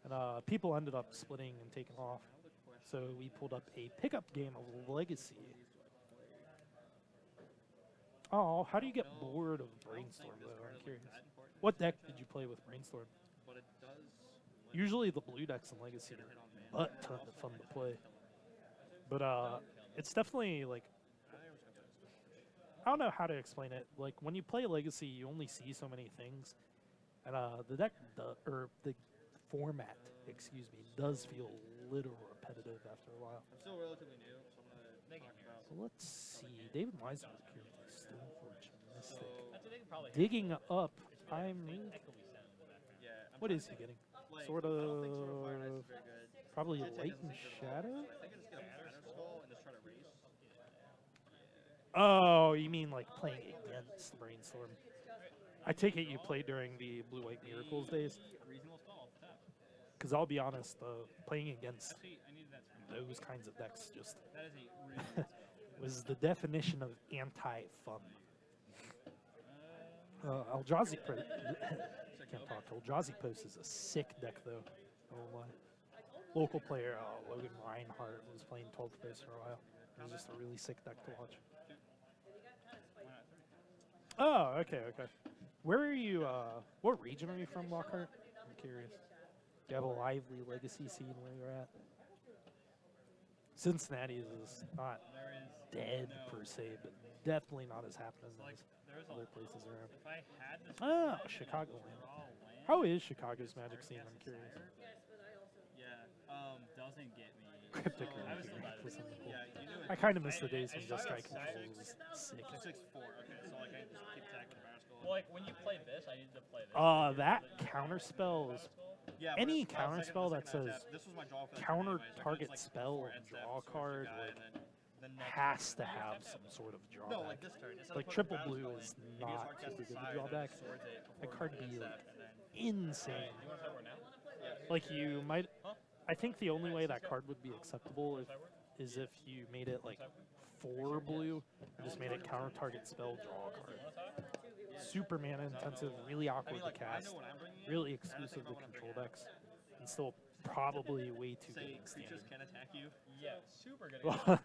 And people ended up splitting and taking off. So we pulled up a pickup game of Legacy. Oh, how do you get bored of Brainstorm, though? I'm curious. What deck did you play with Brainstorm? Usually the blue decks in Legacy are a ton of fun to play. But it's definitely, like, I don't know how to explain it. Like, when you play Legacy, you only see so many things. And the deck, or the format, excuse me, does feel a little repetitive after a while. I'm still relatively new, so I'm going to talk about... So let's see. David Weisenberg here with the Stoneforge Mystic. Digging up. What is he getting? Sort of... Probably Light and Shadow? Oh, you mean like playing against Brainstorm. I take it you played during the Blue-White Miracles days? Because I'll be honest, playing against those kinds of decks just was the definition of anti-fun. Eldrazi can't talk. Eldrazi Post is a sick deck, though. Oh, local player Logan Reinhardt was playing 12th Post for a while. It was just a really sick deck to watch. Oh, okay. Where are you, what region are you from, Lockhart? I'm curious. Do you have a lively Legacy scene where you're at? Cincinnati is not dead, per se, but definitely not as happening as other places around. Oh, Chicagoland. How is Chicago's Magic scene? I'm curious. Doesn't get me. Cryptic. I kind of miss the days when just Guy Control was sick. 6'4", okay, so like I just keep attacking Barstool. Well, like when you play this, I need to play this. That counterspell is... Yeah, any counterspell that says this was my draw for the counter anyways. target Like spell 4 and and draw steps, card, guy, like, and then the next has to have some sort of No, drawback. like this turn. Instead of Like putting triple Battle blue Spell is in, not hard cast super good aside, to draw and then back. swords it That before card the be end like step, and then insane. You want to start now? Like you might, I think the only way that card would be acceptable is if you made it like 4 blue, and just made it counter target spell draw card. Super mana intensive, really awkward to cast, really exclusive to control decks, and still probably way too good in creatures standard. can attack you. Yeah, super good. I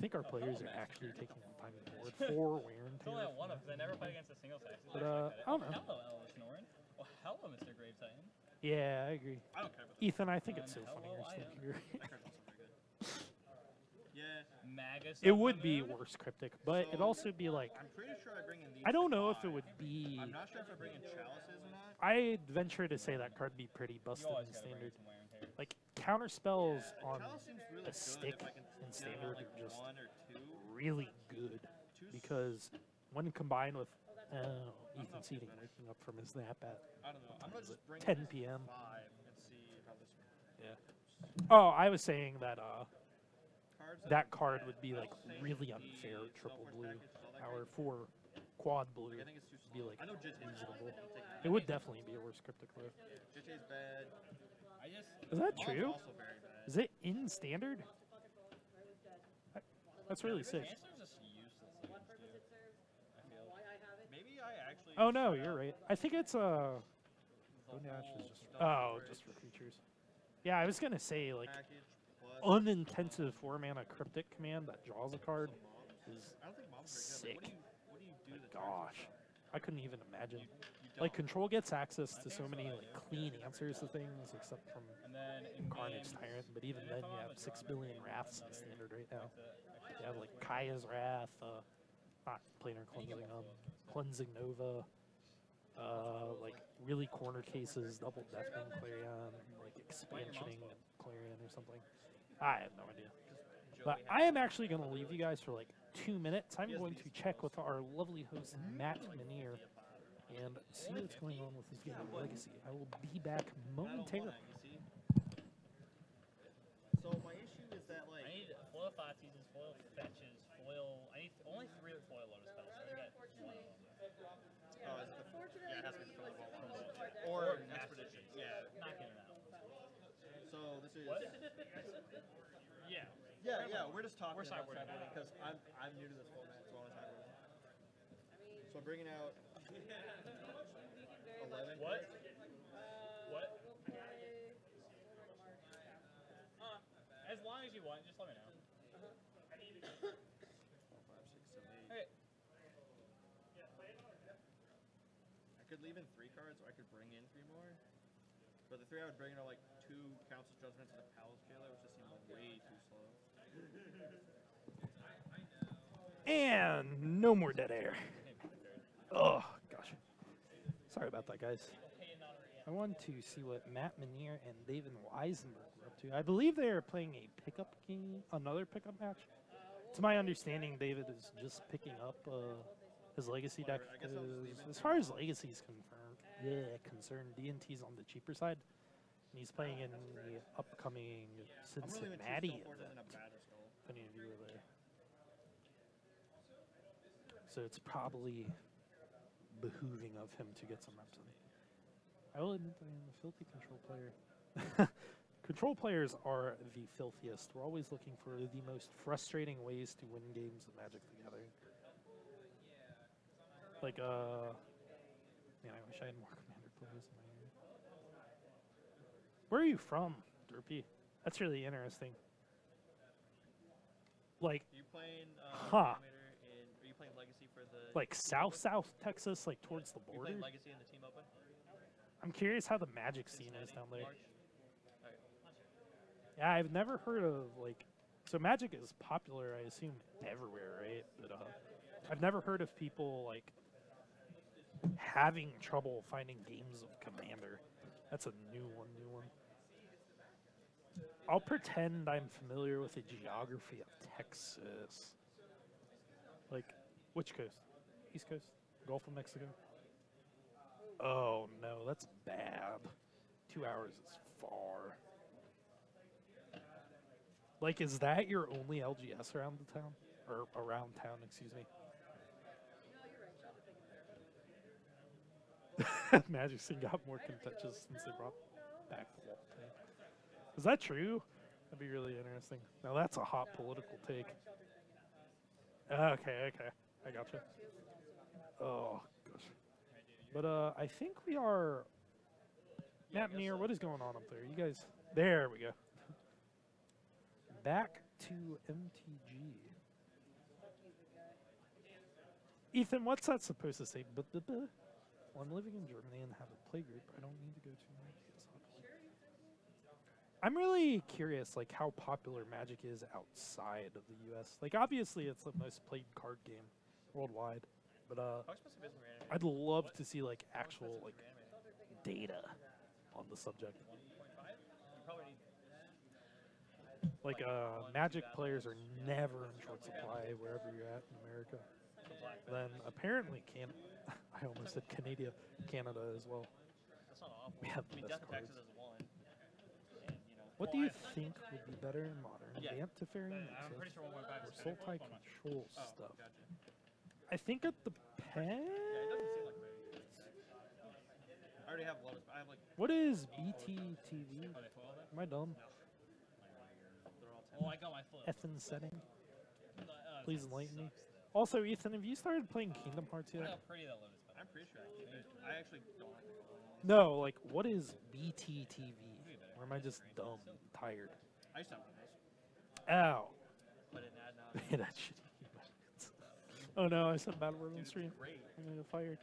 think our players are actually taking the time to board 4 wear and It's only tear. one of because I never play against a single sex. But I don't know. Hello, Ellis Norin. Oh, hello, Mr. Grave Titan. Yeah, I agree. I don't care about the Ethan, I think it's so funny hello, you're I still am. here. that card's also very good. Yeah. MAGA It would stuff be in there? worse cryptic, but it'd So, also be like, I'm pretty sure I bring in these. I don't to know if it 5. would be. I'm not sure if I bring in chalices or not. I'd venture to say that card be pretty You busted always in gotta bring standard. some wear and tear. Like counter spells on Chalice seems really a good stick if I can in get standard like are just 1 or 2. really good because when combined with Ethan Seating waking up from his nap at I don't know. I'm gonna just bring 10 in p.m. 5 and see how this Yeah. Oh, I was saying that cards. that card would be like really unfair triple blue power for quad blue. I think it's too Be slow. like I know JJ's reasonable. bad. It would definitely be a worse cryptic though. JJ's bad. I just Is that Mom's true? also very bad. Is it in standard? That's really sick. Chancellor's just useless against you. I feel. Maybe I actually. Oh no, you're right. I think it's Bonash is just just for creatures. Yeah, I was gonna say like Package plus. unintensive 4-mana cryptic command that draws a card is I don't think mom's sick. very good. What do you do? to Gosh, I couldn't even imagine. You Like don't. control gets access to so many like clean answers to things, except from And then in Carnage game, Tyrant. But even then, you have 6 billion wraths in standard right now. You have like Kaya's Wrath, not planar cleansing Nova, like really corner cases, double deafening Clarion, like expansioning Clarion or something. I have no idea. But I am actually going to leave you guys for like 2 minutes. I'm going to check with our lovely host Matt Minier and see what's going on with his game of Legacy. I will be back momentarily. You see. So my issue is that I like. need foil Thoughtseize, foil fetches, foil. I need only 3 foil lotus spells. So I got 1 of them. Oh, is it the, yeah, it has to be the foil or expedition. Yeah. Not getting out. So this is. What? Yeah. Yeah. We're just talking We're about sideboarding. sideboarding because I'm new to this format, so I want to sideboard. So I'm bringing out 11. What? What? As long as you want, just let me know. 4, 5, 6, 7, 8. Okay. I could leave in 3 cards, or I could bring in 3 more. But the 3 I would bring in are like 2 Council's Judgments and a Palace Jailer, which just seems way too slow. And no more dead air. Oh, gosh. Sorry about that, guys. I wanted to see what Matt Minier and David Weisenberg were up to. I believe they are playing a pickup game, another pickup match. To my understanding, David is just picking up his Legacy deck. I guess I'll just leave it. As far as Legacy is concerned, D&T's on the cheaper side. And he's playing in the upcoming I'm really into Cincinnati Skull Forges and a event, Batter Skull. if any of you were there. So it's probably behooving of him to get some reps in. I will admit that I am a filthy control player. Control players are the filthiest. We're always looking for the most frustrating ways to win games of Magic the Gathering. Like, man, I wish I had more Commander players in my area. Where are you from, Derpy? That's really interesting. Like, Are you playing Huh. Are you playing Legacy for the like South Texas, like towards the you border? playing Legacy in the Team Open? I'm curious how the Magic scene is down there. March? Alright. Yeah, I've never heard of like. So Magic is popular, I assume, everywhere, right? But I've never heard of people like having trouble finding games of Commander. That's a new one. I'll pretend I'm familiar with the geography of Texas. Like, which coast? East Coast? Gulf of Mexico? Oh no, that's bad. 2 hours is far. Like, is that your only LGS around the town? Or around town, excuse me. Magic scene got more contentious since they brought back the wall thing. Is that true? That'd be really interesting. Now that's a hot political take. Okay, I gotcha. Oh gosh. But I think we are. Matt Minier, what is going on up there? You guys, there we go. Back to MTG. Ethan, what's that supposed to say? Well, I'm living in Germany and have a playgroup. I don't need to go to my PS hub. I'm really curious, like, how popular Magic is outside of the U.S. Like, obviously, it's the most played card game worldwide, but How expensive is it for animated? I'd love to see like actual How like expensive is it for animated? data on the subject. 1.5? You probably need. Like, Magic players are never in short supply wherever you're at in America. Then apparently I almost said Canada as well. That's not awful. We have I mean, the Death best and Taxes cards. is one. And, you know. What do you think would be better in Modern? Yeah. Vamp to Fairy I'm pretty sure 1.5 or is Soul Tie I'm not sure. Control Oh, stuff? gotcha. I think it depends. Yeah, it doesn't seem like very. I already have Lotus, but I have like. What is BTTV? Are they 12 then? Am I dumb? They're all 10. Oh, I got my flip. Effing setting. Uh, Please enlighten me. Also, Ethan, have you started playing Kingdom Hearts Look yet? how pretty that Lotus button. I'm pretty sure I keep it. I actually don't have it. No, like, what is BTTV? Or am I just dumb and tired? I used to have one of those. Ow. But it had not. Man, that shitty. Oh no, I said Battle Road on stream. Great. I'm gonna get fired.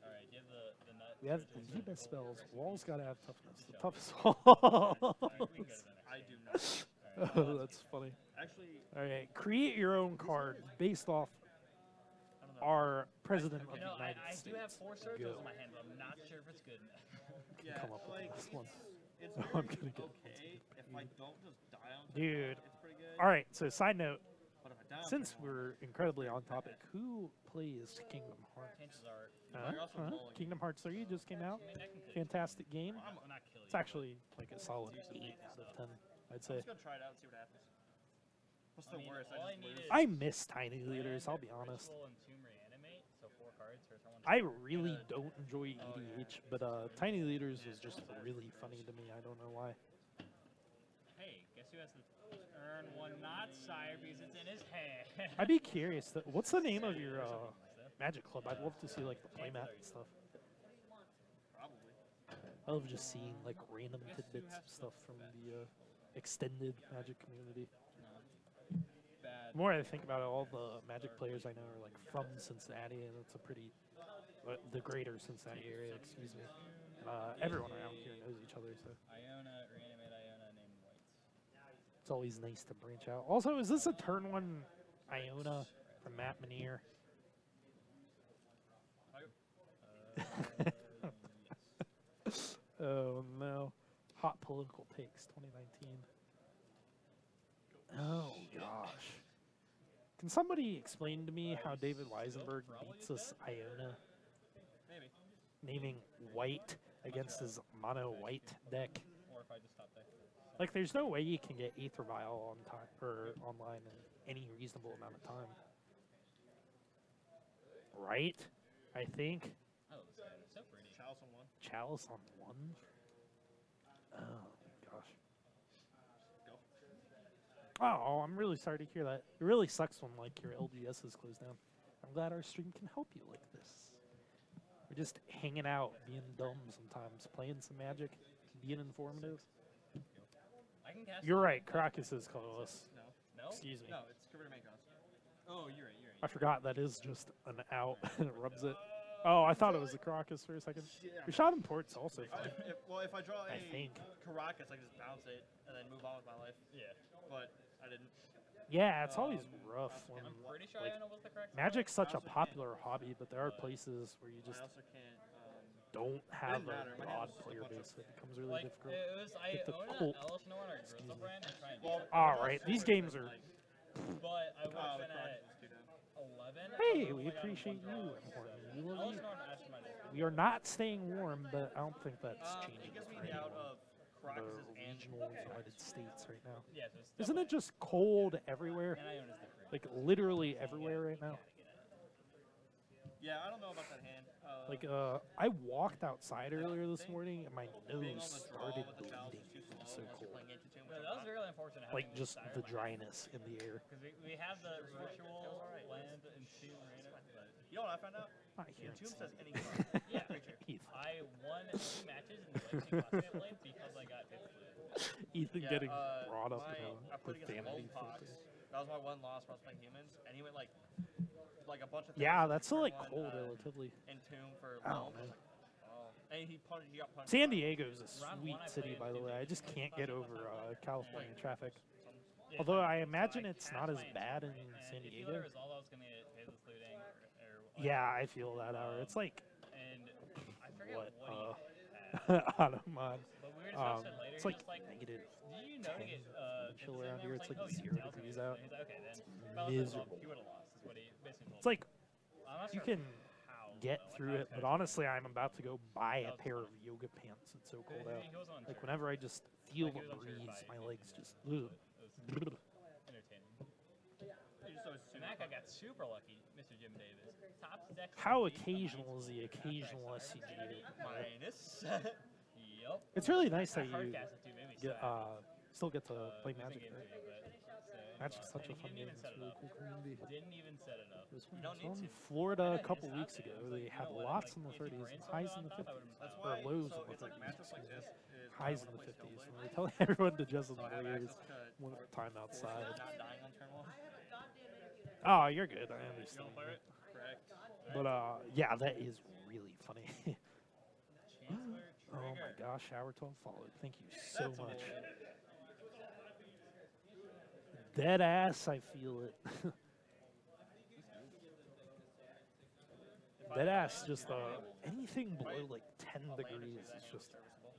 Alright, give the nut. We have the surgery best circle. spells. Walls gotta have toughness. The Yeah. toughest walls. Alright, we can go to the next I game. do not. Alright, Oh, that's funny. Actually, Alright, create your own card based off I don't know. our President of You the know, United I States. do have 4 surges Go. in my hand, but I'm not sure if it's good enough. Yeah, come up with like, this one. It's No, very I'm gonna get okay if I don't just die on Dude. it's pretty good. Alright, so side note, But if I die on since turn one, we're incredibly on topic, who plays Kingdom Hearts? Chances are, you're also mulling. Kingdom Hearts 3 just came out. I mean, I can kill you. Fantastic game. I'm not killing It's you. actually like a solid 8 out of 10, I'd I'm say. just gonna try it out and see what happens. What's the I mean, worst? all I I just need lose. is- I miss Tiny Leaders, I'll be honest. Ritual and Tomb Reanimate, so 4 cards for someone. I really don't enjoy EDH, but Tiny Leaders is just really funny to me. I don't know why. Hey, guess who has the turn 1 not sire because it's in his hand. I'd be curious. What's the name of your Or something like that. Magic Club? I'd love to see like the playmat and stuff. Probably. I love just seeing like random tidbits of stuff from the extended Magic community. Bad. The more I think about it, all the Magic players I know are like from Cincinnati, and it's a pretty the Greater Cincinnati area. Excuse me. Everyone around here knows each other, so Iona, reanimate Iona, name whites. it's always nice to branch out. Also, is this a turn 1 Iona from Matt Manier? Yes. Oh no. Hot political takes 2019. Oh gosh. Can somebody explain to me how David Weisenberg beats this Iona Maybe. naming white against his mono white deck? Or if I just stop there. Like there's no way you can get Aether Vial on time or online in any reasonable amount of time. Right? I think. Oh, this guy is so pretty. Chalice on 1. Chalice on 1? Oh gosh. Go. Oh, I'm really sorry to hear that. It really sucks when like your LGS is closed down. I'm glad our stream can help you like this. We're just hanging out, being dumb sometimes, playing some Magic, being informative. I can cast You're right, Crocus is close. No. No? Excuse me. No, it's Converter Mancons. Oh, you're right, you're I right. forgot that is just an out and it rubs it. Oh, I thought it was a Crocus for a second. Yeah. Your shot in port's also fine. If I draw I a think. Caracas, I can just bounce it and then move on with my life. Yeah. But I didn't. Yeah, it's always rough when I'm pretty sure like, Iona was the correct Magic's such a also can't- popular hobby, but there are places where you just I also can't. don't have didn't matter. a My broad hand was just a player bunch of- base. It becomes really Like, difficult. it was Get the Iona, cult. Elsinore, or Excuse Grizzle me. brand. I'm trying to Well, do All right, these games are. But I would Oh, have the been Crocus at is too down. 11. Hey, if we I got appreciate one you. draw. Important. We love you. Elsinore mastermind it. We are not staying warm, but I don't think that's It changing gives me for the out anyone of in Caracas the and regional United States right now. Yeah, so it's Isn't it definitely- just cold everywhere? And Iona's different. Like literally everywhere right now. Yeah, I don't know about that hand. Like I walked outside earlier this morning and my being nose on the draw started with the Chalice bleeding. is too It was slow so unless you're cold. playing into tune, Yeah, which that I'm was not. really unfortunate. Like just the dryness in the air. Because we have the ritual land and Tomb Raider, but You know what I found out? Not here. Tomb says any card. yeah, Ethan. I won 2 matches in the Legacy Classic I played because I got hit with it. Ethan Yeah, getting brought up I to played against vanity Lone filter. That was my one loss when I was playing humans, and he went like a bunch of things. Yeah, that's still turn like one, cold relatively. in Tomb for Oh Loam. man. Oh, And he got punched. San Diego's a Round sweet one I city, played by the way. I Disney, just like, can't get over California traffic. Yeah, Although so- I so imagine it's cast not as my bad in Enchant, right? San And if you Diego. let it resolve, I was gonna get Faithless Looting or Yeah, I feel that hour. It's like and I forget what what he had. Automod. But we were discussing it later. It's He like was like, negative. "Do you know to 10 get and chill Faithless around Looting?" I here. was It's like, like "Oh, he 0 tells me degrees this." out. He's like, "Okay, then." It's If I was resolved, miserable. he would have lost. Is what he basically told It's like I'm not you sure can how, get though. Like, through I was it, but kinda honestly, I'm about to go buy That a was pair fun. of yoga pants. It's so cold He out. wasn't Like unsure. whenever I just feel Like, he the was unsure if breeze, I my did, legs you know, just. but it was entertaining. You just always And that guy got super lucky, Mr. Jim Davis. Top deck. How occasional is the occasional SCG? minus. Yep. It's really nice I that you hardcast it too, made me get, sad. still get to play Losing Magic. game Right? to you, but, Magic's such a and he fun didn't game. even It's set a it really up. cool community. Didn't even set it up. It was fun. don't I need was in to. Florida I a know, couple it's weeks out ago. there. It was They like, had you know what, lots like, in the if you 30s, brainstormed highs on in the top, I 50s, would've That's moved or why. lows So in the it's like 30s. matchups like this. Is Highs when in I the wanna 50s. play Skillblade. When we're telling everyone to just So I have Warriors access to one time outside. not dying on turn one. Oh, you're good. I You understand. don't play it? Correct. But yeah, that is really funny. Chancellor Oh my Trigger. gosh, Hour 12 followed. Thank you so That's a much. bull. Dead ass, I feel it. Dead ass, just anything below like 10 degrees is just. So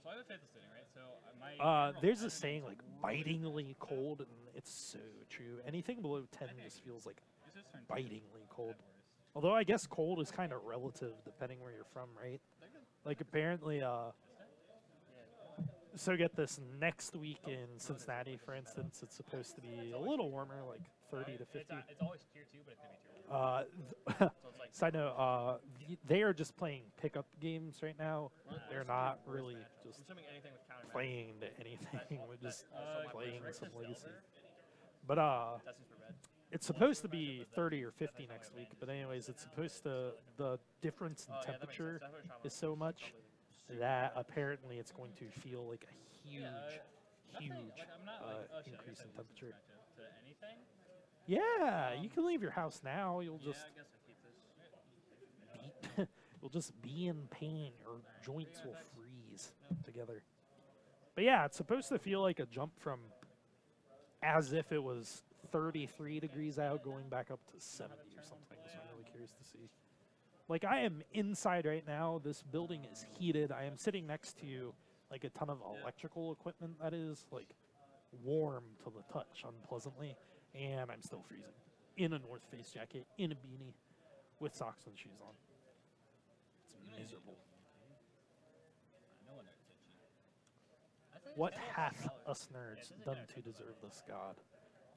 I have a Faithless Looting, right? So my There's a saying like bitingly cold, and it's so true. Anything below 10 just feels like This is turn two. bitingly cold. Although I guess cold is kind of relative depending where you're from, right? Like apparently, so get this, next week in Cincinnati, for instance, it's supposed to be a little warmer, like 30 to 50. It's always tier 2, but it could be tier 1. So it's like Side note, they are just playing pickup games right now. They're not really just I'm assuming anything with counter playing to anything. We're just also my playing first some versus legacy. Delver. But That seems for bad. it's supposed to be 30 or 50 next week. But anyways, it's supposed to, the difference in Oh, yeah, that makes temperature sense. That's what we're trying is so much that apparently it's going to feel like a huge, Nothing, huge like, I'm not like, oh, shit, I increase guess in I lose temperature. to anything. Yeah, you can leave your house now. You'll Yeah, just I guess I keep this. you'll just be in pain. Your joints will freeze together. But yeah, it's supposed to feel like a jump from as if it was 33 degrees out going back up to 70 or something. So I'm really curious to see. Like I am inside right now. This building is heated. I am sitting next to like a ton of electrical equipment that is like warm to the touch unpleasantly, and I'm still freezing in a North Face jacket, in a beanie, with socks and shoes on. It's miserable. No one ever did cheat. I think What it's hath $12. us nerds done to deserve this god?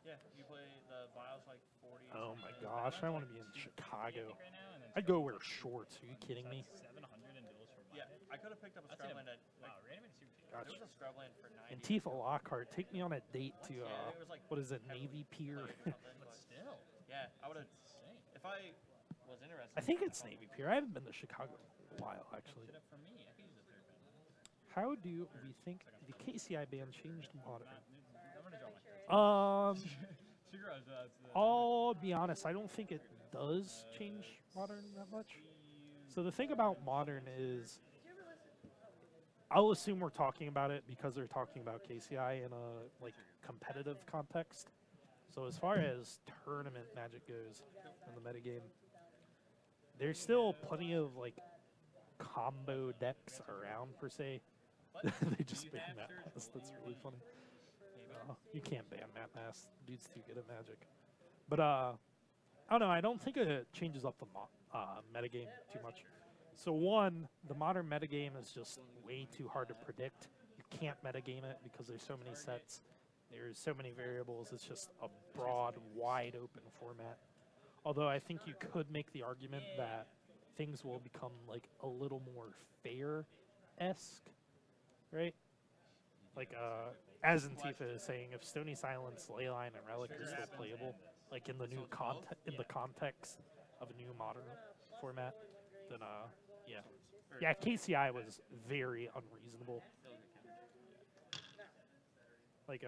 Yeah, you play the vials like 40. Oh my something. gosh, I want to be in Chicago. Right now, and then I'd go wear shorts. Are you kidding me? 700 in duels for Yeah, I could have picked up a That's it. Scrubland at. Wow, random and super cheap. Gotcha. There was a Scrubland for 90. And Tifa Lockhart, take me on a date to Yeah, it was like what is it, heavily Navy Pier? played or something, But but still, yeah, I would have. insane. If I was interested. I think it's Navy Pier. I haven't been to Chicago in a while, actually. Shit up for me. I could use a third ban. How do we think the KCI ban changed modern? I'm gonna draw my I'll be honest, I don't think it does change modern that much. So the thing about modern is, I'll assume we're talking about it because they're talking about KCI in a like competitive context. So as far as tournament Magic goes in the metagame, there's still plenty of like combo decks around per se. They just ban Matt Mass. That's really funny. You can't ban Matt Mass. Dude's too good at Magic. But I don't know. I don't think it changes up the metagame too much. So one, the modern metagame is just way too hard to predict. You can't metagame it because there's so many sets. There's so many variables. It's just a broad, wide open format. Although I think you could make the argument that things will become like a little more fair-esque, right? Like, as Antifa is saying, if Stony Silence, Leyline, and Relic are still playable, like in the new context of a new modern format, then yeah. Yeah, KCI was very unreasonable. Like,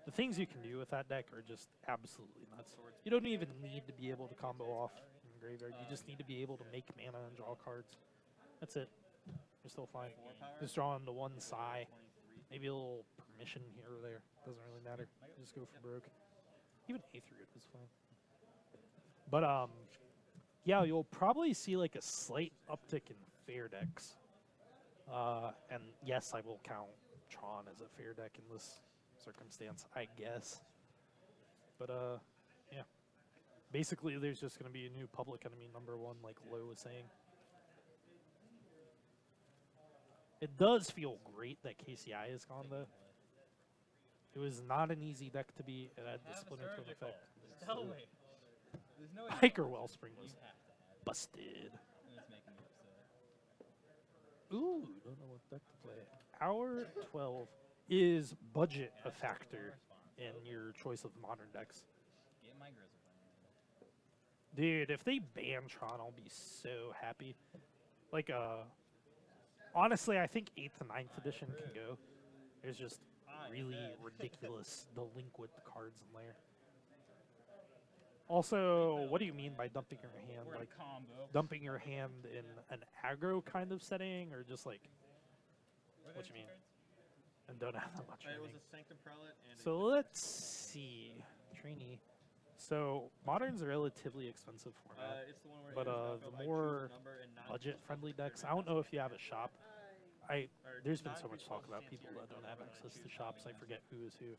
the things you can do with that deck are just absolutely nuts. You don't even need to be able to combo off in graveyard. You just need to be able to make mana and draw cards. That's it. You're still fine. 4 power. Just draw him to one side. 23. Maybe a little permission here or there. Doesn't really matter. Just go for broke. Even Aetherite is fine. But yeah, you'll probably see like a slight uptick in fair decks. And yes, I will count Tron as a fair deck in this circumstance, I guess. But yeah. Basically, there's just going to be a new public enemy #1, like Lo was saying. It does feel great that KCI is gone, though. It was not an easy deck to beat. It had the Splinter Twin effect. Tell me. There's no way. Hiker Wellspring was You have to add. busted. And it's making me upset. Ooh, don't know what deck to play. Hour 12 is budget a factor in your choice of modern decks. Get my Grizzle. Dude, if they ban Tron, I'll be so happy. Like, honestly, I think 8th and 9th edition can go. There's just really ridiculous delinquent cards in there. Also, what do you mean by dumping your hand? We're in Like, a combo. dumping your hand in an aggro kind of setting, or just like, what you mean? And don't have that much It was handing. a Sanctum Prelate and So let's see. Trainee. So, Modern's a relatively expensive format. it's the one where But, it was the by more choose a number and not budget-friendly their decks. I don't know if you have a shop. or There's been not so much choose talk about fancy people or that don't have whatever, access to choose shops. I something. forget who is who.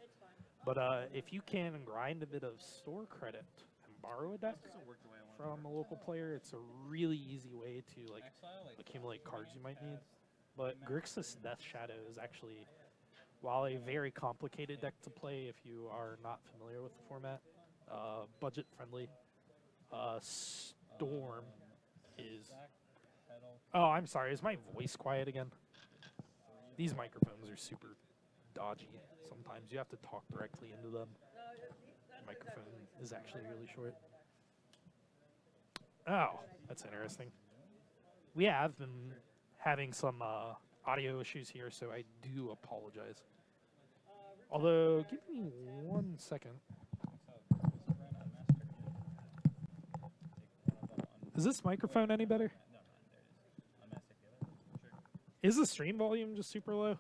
But if you can grind a bit of store credit and borrow a deck This doesn't work the way I want it to from a work. local player, it's a really easy way to like Exile, like, accumulate cards you might need. But Grixis Death Shadow is actually, while a very complicated deck to play if you are not familiar with the format, budget-friendly. Storm is... Oh, I'm sorry. Is my voice quiet again? These microphones are super dodgy. Sometimes you have to talk directly into them. The microphone is actually really short. Oh, that's interesting. We have been having some audio issues here, so I do apologize. Although, give me 1 second. Is this microphone any better? Is the stream volume just super low?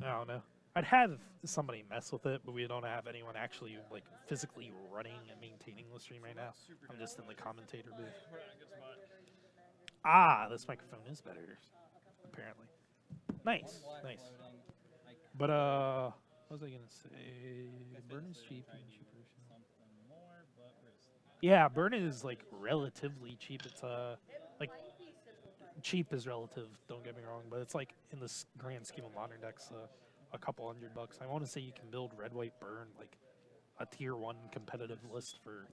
I don't know. I'd have somebody mess with it, but we don't have anyone actually like physically running and maintaining the stream right now. I'm just in the commentator booth. Ah, this microphone is better, apparently. Nice, nice. But what was I gonna say? Burn is cheap. Yeah, Burn is like relatively cheap. It's like cheap is relative. Don't get me wrong, but it's like in this grand scheme of modern decks, a couple $100. I want to say you can build red, white, burn like a tier 1 competitive list for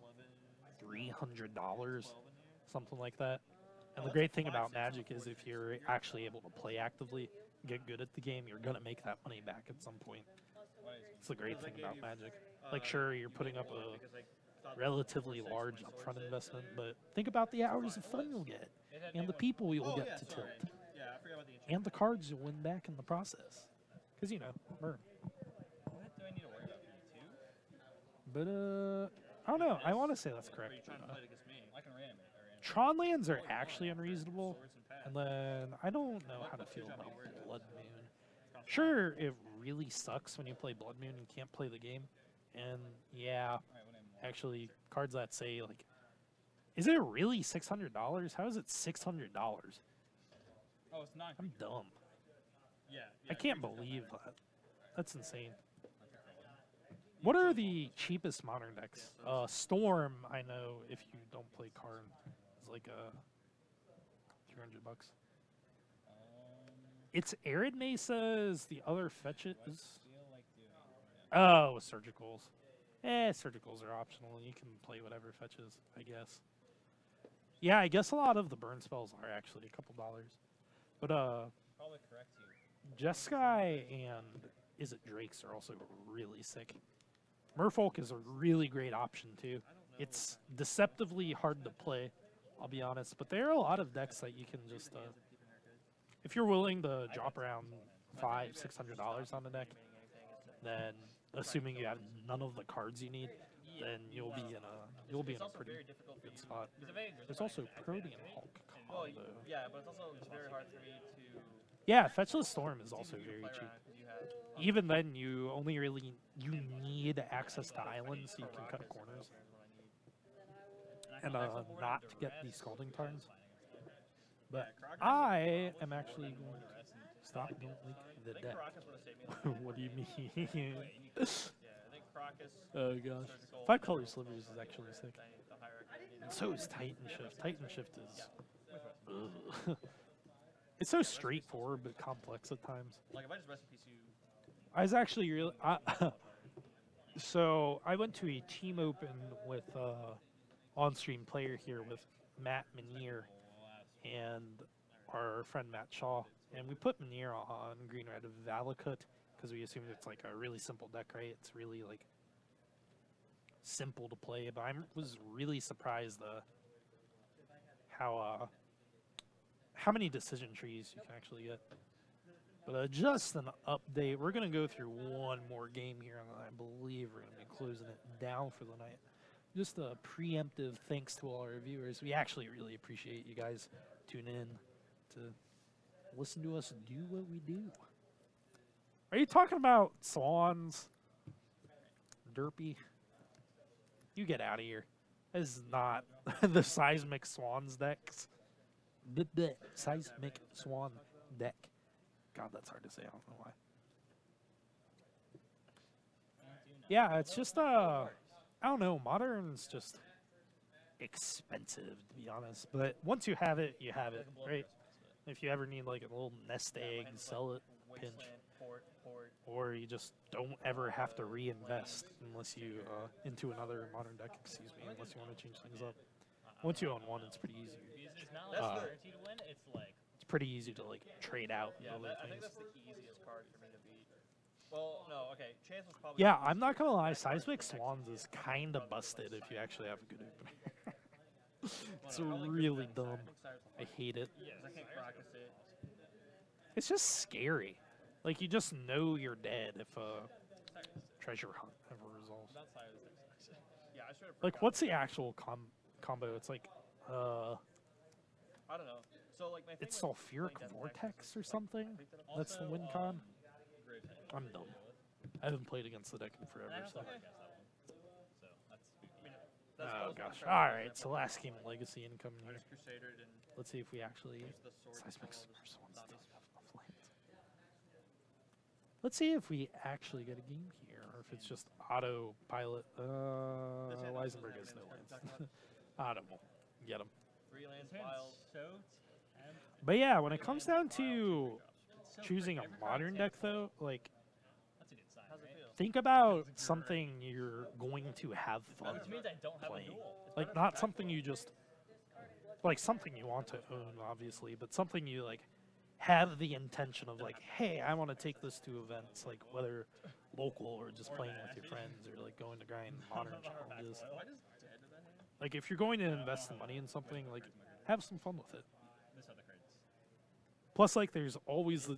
$300, something like that. And the great thing about Magic is if you're actually able to play actively, get good at the game, you're gonna make that money back at some point. It's the great thing about Magic. Like, sure, you're putting up a relatively large upfront investment, but think about the hours of fun you'll get, and the people you'll get to tilt, Yeah, I forgot about the and the cards you'll win back in the process. Because, you know, burn. What do I need to worry about for you? 2? But, I don't know. I want to say that's correct. Are you trying to play it against me? I can reanimate. Tron lands are actually unreasonable, and then I don't know how to feel about Blood Moon. Sure, it really sucks when you play Blood Moon and can't play the game, and yeah, actually, cards that say, like, is it really $600? How is it $600? Oh, it's not. I'm dumb. Yeah. I can't believe that. That's insane. What are the cheapest modern decks? Storm, I know, if you don't play Karn, is like $300. It's Arid Mesa is the other fetches. Oh, surgicals. Surgicals are optional. You can play whatever fetches, I guess. Yeah, I guess a lot of the burn spells are actually a couple dollars. But Probably correct you. Jeskai and Is It Drakes are also really sick. Merfolk is a really great option too. It's deceptively hard to play, I'll be honest, but there are a lot of decks that you can just if you're willing to drop around $500-600 on the deck, then assuming you have none of the cards you need, then you'll be in a pretty good spot. There's also Protean Hulk Well, combo. yeah, but it's also very hard for me to. Yeah, Fetchless Storm is also easy for you very to play cheap. around 'cause you have Even then, you only really need access to islands so you can cut corners and not get these Scalding Tarns. But I am actually going to stop. Don't leak the I think deck. Caracas would have saved me. What do you mean? Yeah, I think Caracas. Oh gosh. Surgical, 5-color slivers is actually sick. the higher And so is Titan Shift. Titan Shift is. Ugh. It's so straightforward but complex at times. Like if I just rest in peace you. I was actually really. So I went to a team open with on-stream player here with Matt Menier and our friend Matt Shaw, and we put Menier on Green Red Valakut because we assumed it's like a really simple deck, right? It's really like simple to play, but I was really surprised how many decision trees you can actually get. But just an update. We're going to go through one more game here, and I believe we're going to be closing it down for the night. Just a preemptive thanks to all our viewers. We actually really appreciate you guys tuning in to listen to us do what we do. Are you talking about swans? Derpy? You get out of here. This is not the Seismic Swans decks. The Seismic Swan deck. God, that's hard to say. I don't know why. Yeah, it's just I don't know. Modern's just expensive, to be honest. But once you have it, you have it, right? If you ever need like a little nest egg, sell it, pinch. Or you just don't ever have to reinvest unless you into another modern deck. Excuse me, unless you want to change things up. Once you own one, it's pretty easy. It's not like guaranteed to win. It's like It's pretty easy to like trade out. Yeah, other I think things. that's the easiest card for me to beat. Well, no, okay. Chance was probably. Yeah, I'm not gonna lie. Seismic Swans is kind of busted if you actually have a good opener. It's really dumb. I hate it. Yeah, I can't practice it. It's just scary. Like you just know you're dead if treasure hunt ever resolves. Yeah, I should have. Like, what's the actual combo? It's like, I don't know. So like my thing it's with sulfuric playing Death vortex Taxes or is, like, something. I picked it up That's the also, win con. Great pick. I'm dumb. I haven't played against the deck in And I forever. also So. hard guessed that one. So that's spooky. That's Oh what I was gosh. trying to All do. right. So last game of Legacy incoming I here. just Crusadered and Let's see if we actually. used the sword. Seismic to kill Swans the doesn't zombies. have enough lands. Let's see if we actually get a game here, or if it's just autopilot. Weisenberg has no lands. I don't know. Get him. Freelance This wild. one's so tempting. But yeah, when it comes down to It's so choosing freaking- a every card modern is deck, tempting. though, like That's a good sign, How's it right? feel? think about something you're going to have fun Which means I don't have a playing. duel. It's Like better not than something you just like something you want to own, obviously, but something you like have the intention of like, hey, I want to take this to events, like whether local or just playing with your friends or like going to grind modern challenges. Why does dead in that hand? Like if you're going to invest the money in something, like have some fun with it. This other cards. Plus, like there's always the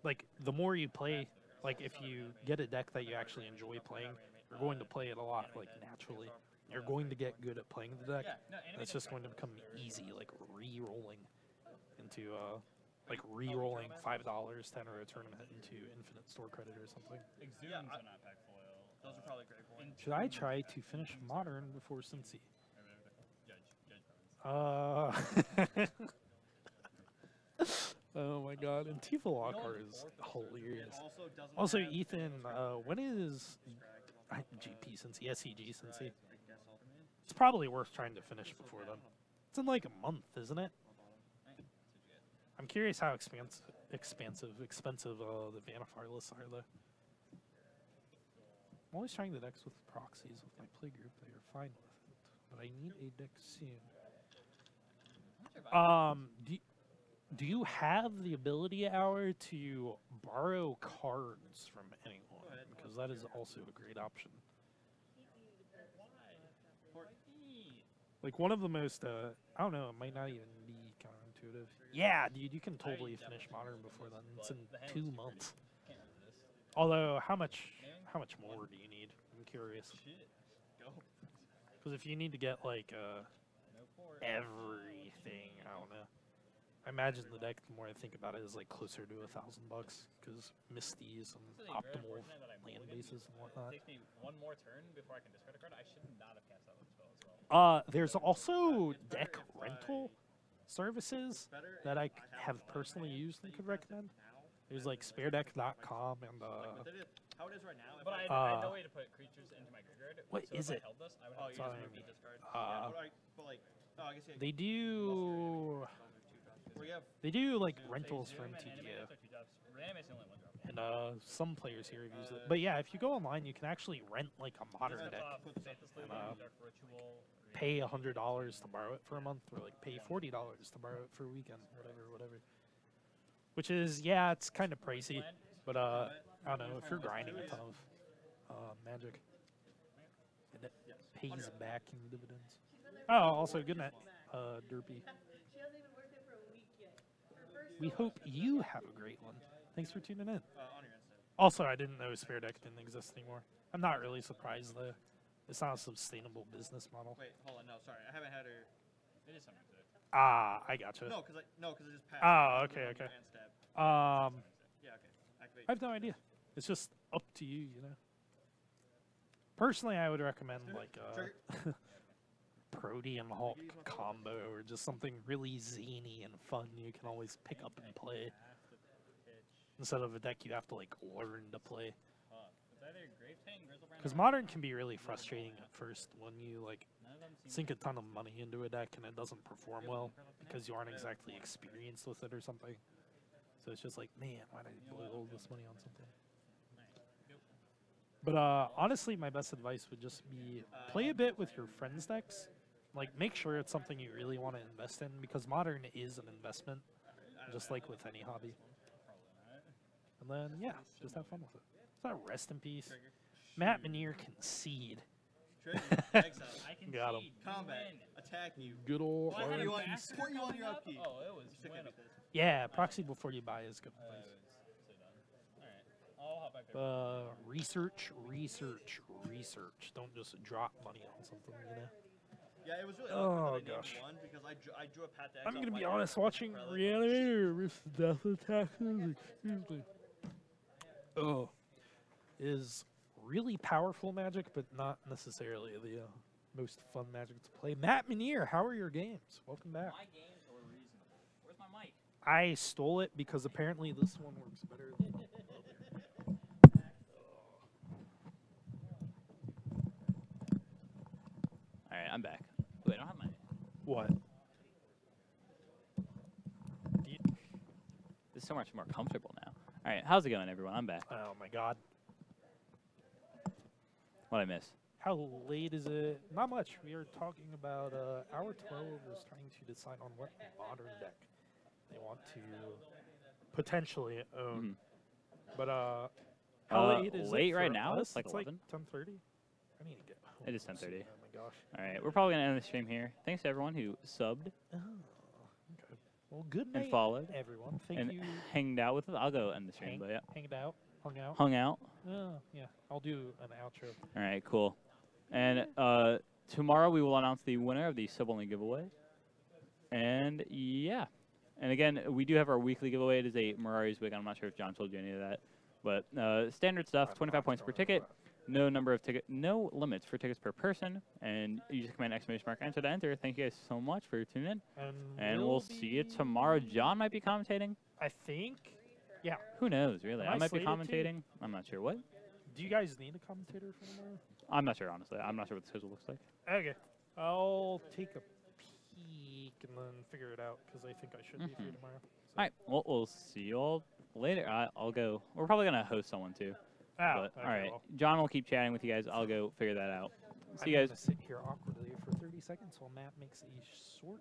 like the more you play, like if you get a deck that you actually enjoy playing, you're going to play it a lot, like naturally. You're going to get good at playing the deck. Yeah, no, anime It's decks just going to become easy, like re-rolling into like re-rolling $5 to enter a tournament into infinite store credit or something. Exhumes Yeah, are not pack foil. Those are probably great points. Should I try to finish modern before Cincy? Judge. Oh my god, and Tifa Lockhart is hilarious. Also doesn't. Also, have Ethan, those when is distracted GP Cincy, SCG Cincy? I guess ultimate. It's probably worth trying to finish before then. It's in like a month, isn't it? I'm curious how expensive the Vanifier lists are, though. I'm always trying the decks with proxies with my play group. They are fine with it, but I need a deck soon. Do you have the ability hour to borrow cards from anyone? ahead. Because that is also a great option. Like one of the most, I don't know, it might not even be counterintuitive. Yeah, dude, you can totally finish modern before then. It's in 2 months. Although, how much more do you need? I'm curious. Shit. Go. Because if you need to get like everything thing. I don't know. I imagine the deck, the more I think about it, is like closer to $1,000 because Misties and This is very optimal unfortunate that I land mulliganed bases and because whatnot. It takes me one more turn before I can discard a card. I should not have cast that with spell as well. There's also It's better deck if rental services better that I if I have one in personally hand, used and so could you cast it recommend. now, There's rather like than, like, sparedeck.com and like with it, how it is right now. If But I had no way to put creatures into my graveyard. What so is if it? I held this, I would oh, have you to just Sorry. move the discard. Uh, But like, oh, I guess yeah. they do Where you have like Zoom, rentals Zoom for and MTGO. animate, that's our 2 drops. Reanimate's the only 1 drop. And some players here have used it. But yeah, if you go online, you can actually rent like a modern That's deck. Faithless Lady, Dark Ritual. Pay $100 to borrow it for a month, or like pay $40 to borrow it for a weekend, whatever. Which is, yeah, it's kind of pricey, but I don't know, if you're grinding a ton of Magic, it pays back in dividends. Oh, also good night, Derpy. She hasn't even worked there for a week yet. Her first We hope you have a great one. Thanks for tuning in. on your end. Also, I didn't know Spare Deck didn't exist anymore. I'm not really surprised though. It's not a sustainable business model. Wait, hold on. No, sorry. I haven't had her. It is something to it. Ah, I gotcha. No, because it just passed. Oh, I was okay, on okay. hand stab. Yeah, okay. Activate. I have no idea. It's just up to you, you know. Personally, I would recommend like Trigger. Protean Hulk combo or just something really zany and fun you can always pick up and play instead of a deck you have to like learn to play. It's either Grave Tank, Grizzlebrand, Because or modern can be really frustrating at first when you like none of them seem sink a ton of money into a deck and it doesn't perform well because you aren't exactly experienced with it or something. So it's just like, man, why did I blow all this money on something? But honestly, my best advice would just be play a bit with your friends' decks. Like, make sure it's something you really want to invest in because modern is an investment, just like with any hobby. And then, yeah, just have fun with it. So rest in peace. Matt Menier concede. Trigger. Exile. I can Got him. see Combat. win. Attack you. Good old Well, I had a RP. bastard Put you on coming your up. upkeep. Oh, it was Sick of winnable. this. Yeah, proxy before you buy is good It advice. was so done. Alright, I'll hop back there. Research. Don't just drop money on something, you know? Yeah, it was really Oh, awkward that I named gosh. one because I drew a Path to I'm Exile gonna be white honest, deck watching for, like, Reanimator versus Death Attackers, excuse me, is really powerful Magic, but not necessarily the most fun Magic to play. Matt Menier, how are your games? Welcome back. My games are reasonable. Where's my mic? I stole it because apparently this one works better than All right, I'm back. Wait, I don't have my. what? This is so much more comfortable now. All right, how's it going, everyone? I'm back. Oh my god. What I miss? How late is it? Not much. We are talking about hour 12 is trying to decide on what modern deck they want to potentially own. But how late is late it right for now? us? It's like 11. 10:30. I need to get home. It is 10:30. Oh my gosh. All right, we're probably gonna end the stream here. Thanks to everyone who subbed Oh, okay. Well, good night, and followed everyone. Thank and you. hanged out with us. I'll go end the stream, but yeah, Hanged out, hung out. hung out. Oh, yeah. I'll do an outro. All right, cool. And tomorrow we will announce the winner of the sub-only giveaway. And yeah, and again, we do have our weekly giveaway. It is a Mirari's wig. I'm not sure if John told you any of that, but standard stuff. 25 points per ticket. No limits for tickets per person, and you just command exclamation mark enter to enter. Thank you guys so much for tuning in, and we'll see you tomorrow. John might be commentating. I think. Yeah. Who knows, really? Am I I might be slated to? commentating. I'm not sure what. Do you guys need a commentator for tomorrow? I'm not sure, honestly. I'm not sure what the schedule looks like. Okay. I'll take a peek and then figure it out because I think I should be free tomorrow. So. All right, well, we'll see you all later. I'll go. We're probably going to host someone, too. Ah, But, okay, all right, well, John will keep chatting with you guys. I'll go figure that out. See you I'm guys. gonna sit here awkwardly for 30 seconds while Matt makes a short.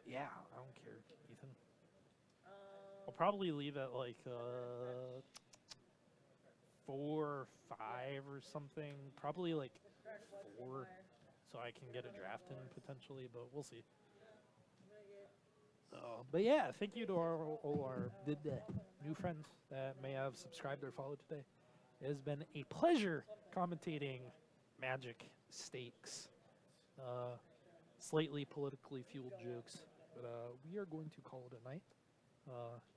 Yeah, I don't care, Ethan. I'll probably leave at like 4 or 5 or something. Probably like 4, so I can get a draft in potentially, but we'll see. But yeah, thank you to all our new friends that may have subscribed or followed today. It has been a pleasure commentating Magic Stakes. slightly politically fueled jokes. But we are going to call it a night.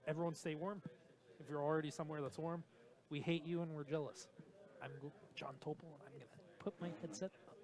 Everyone stay warm. If you're already somewhere that's warm, we hate you and we're jealous. I'm John Topol, and I'm going to put my headset up.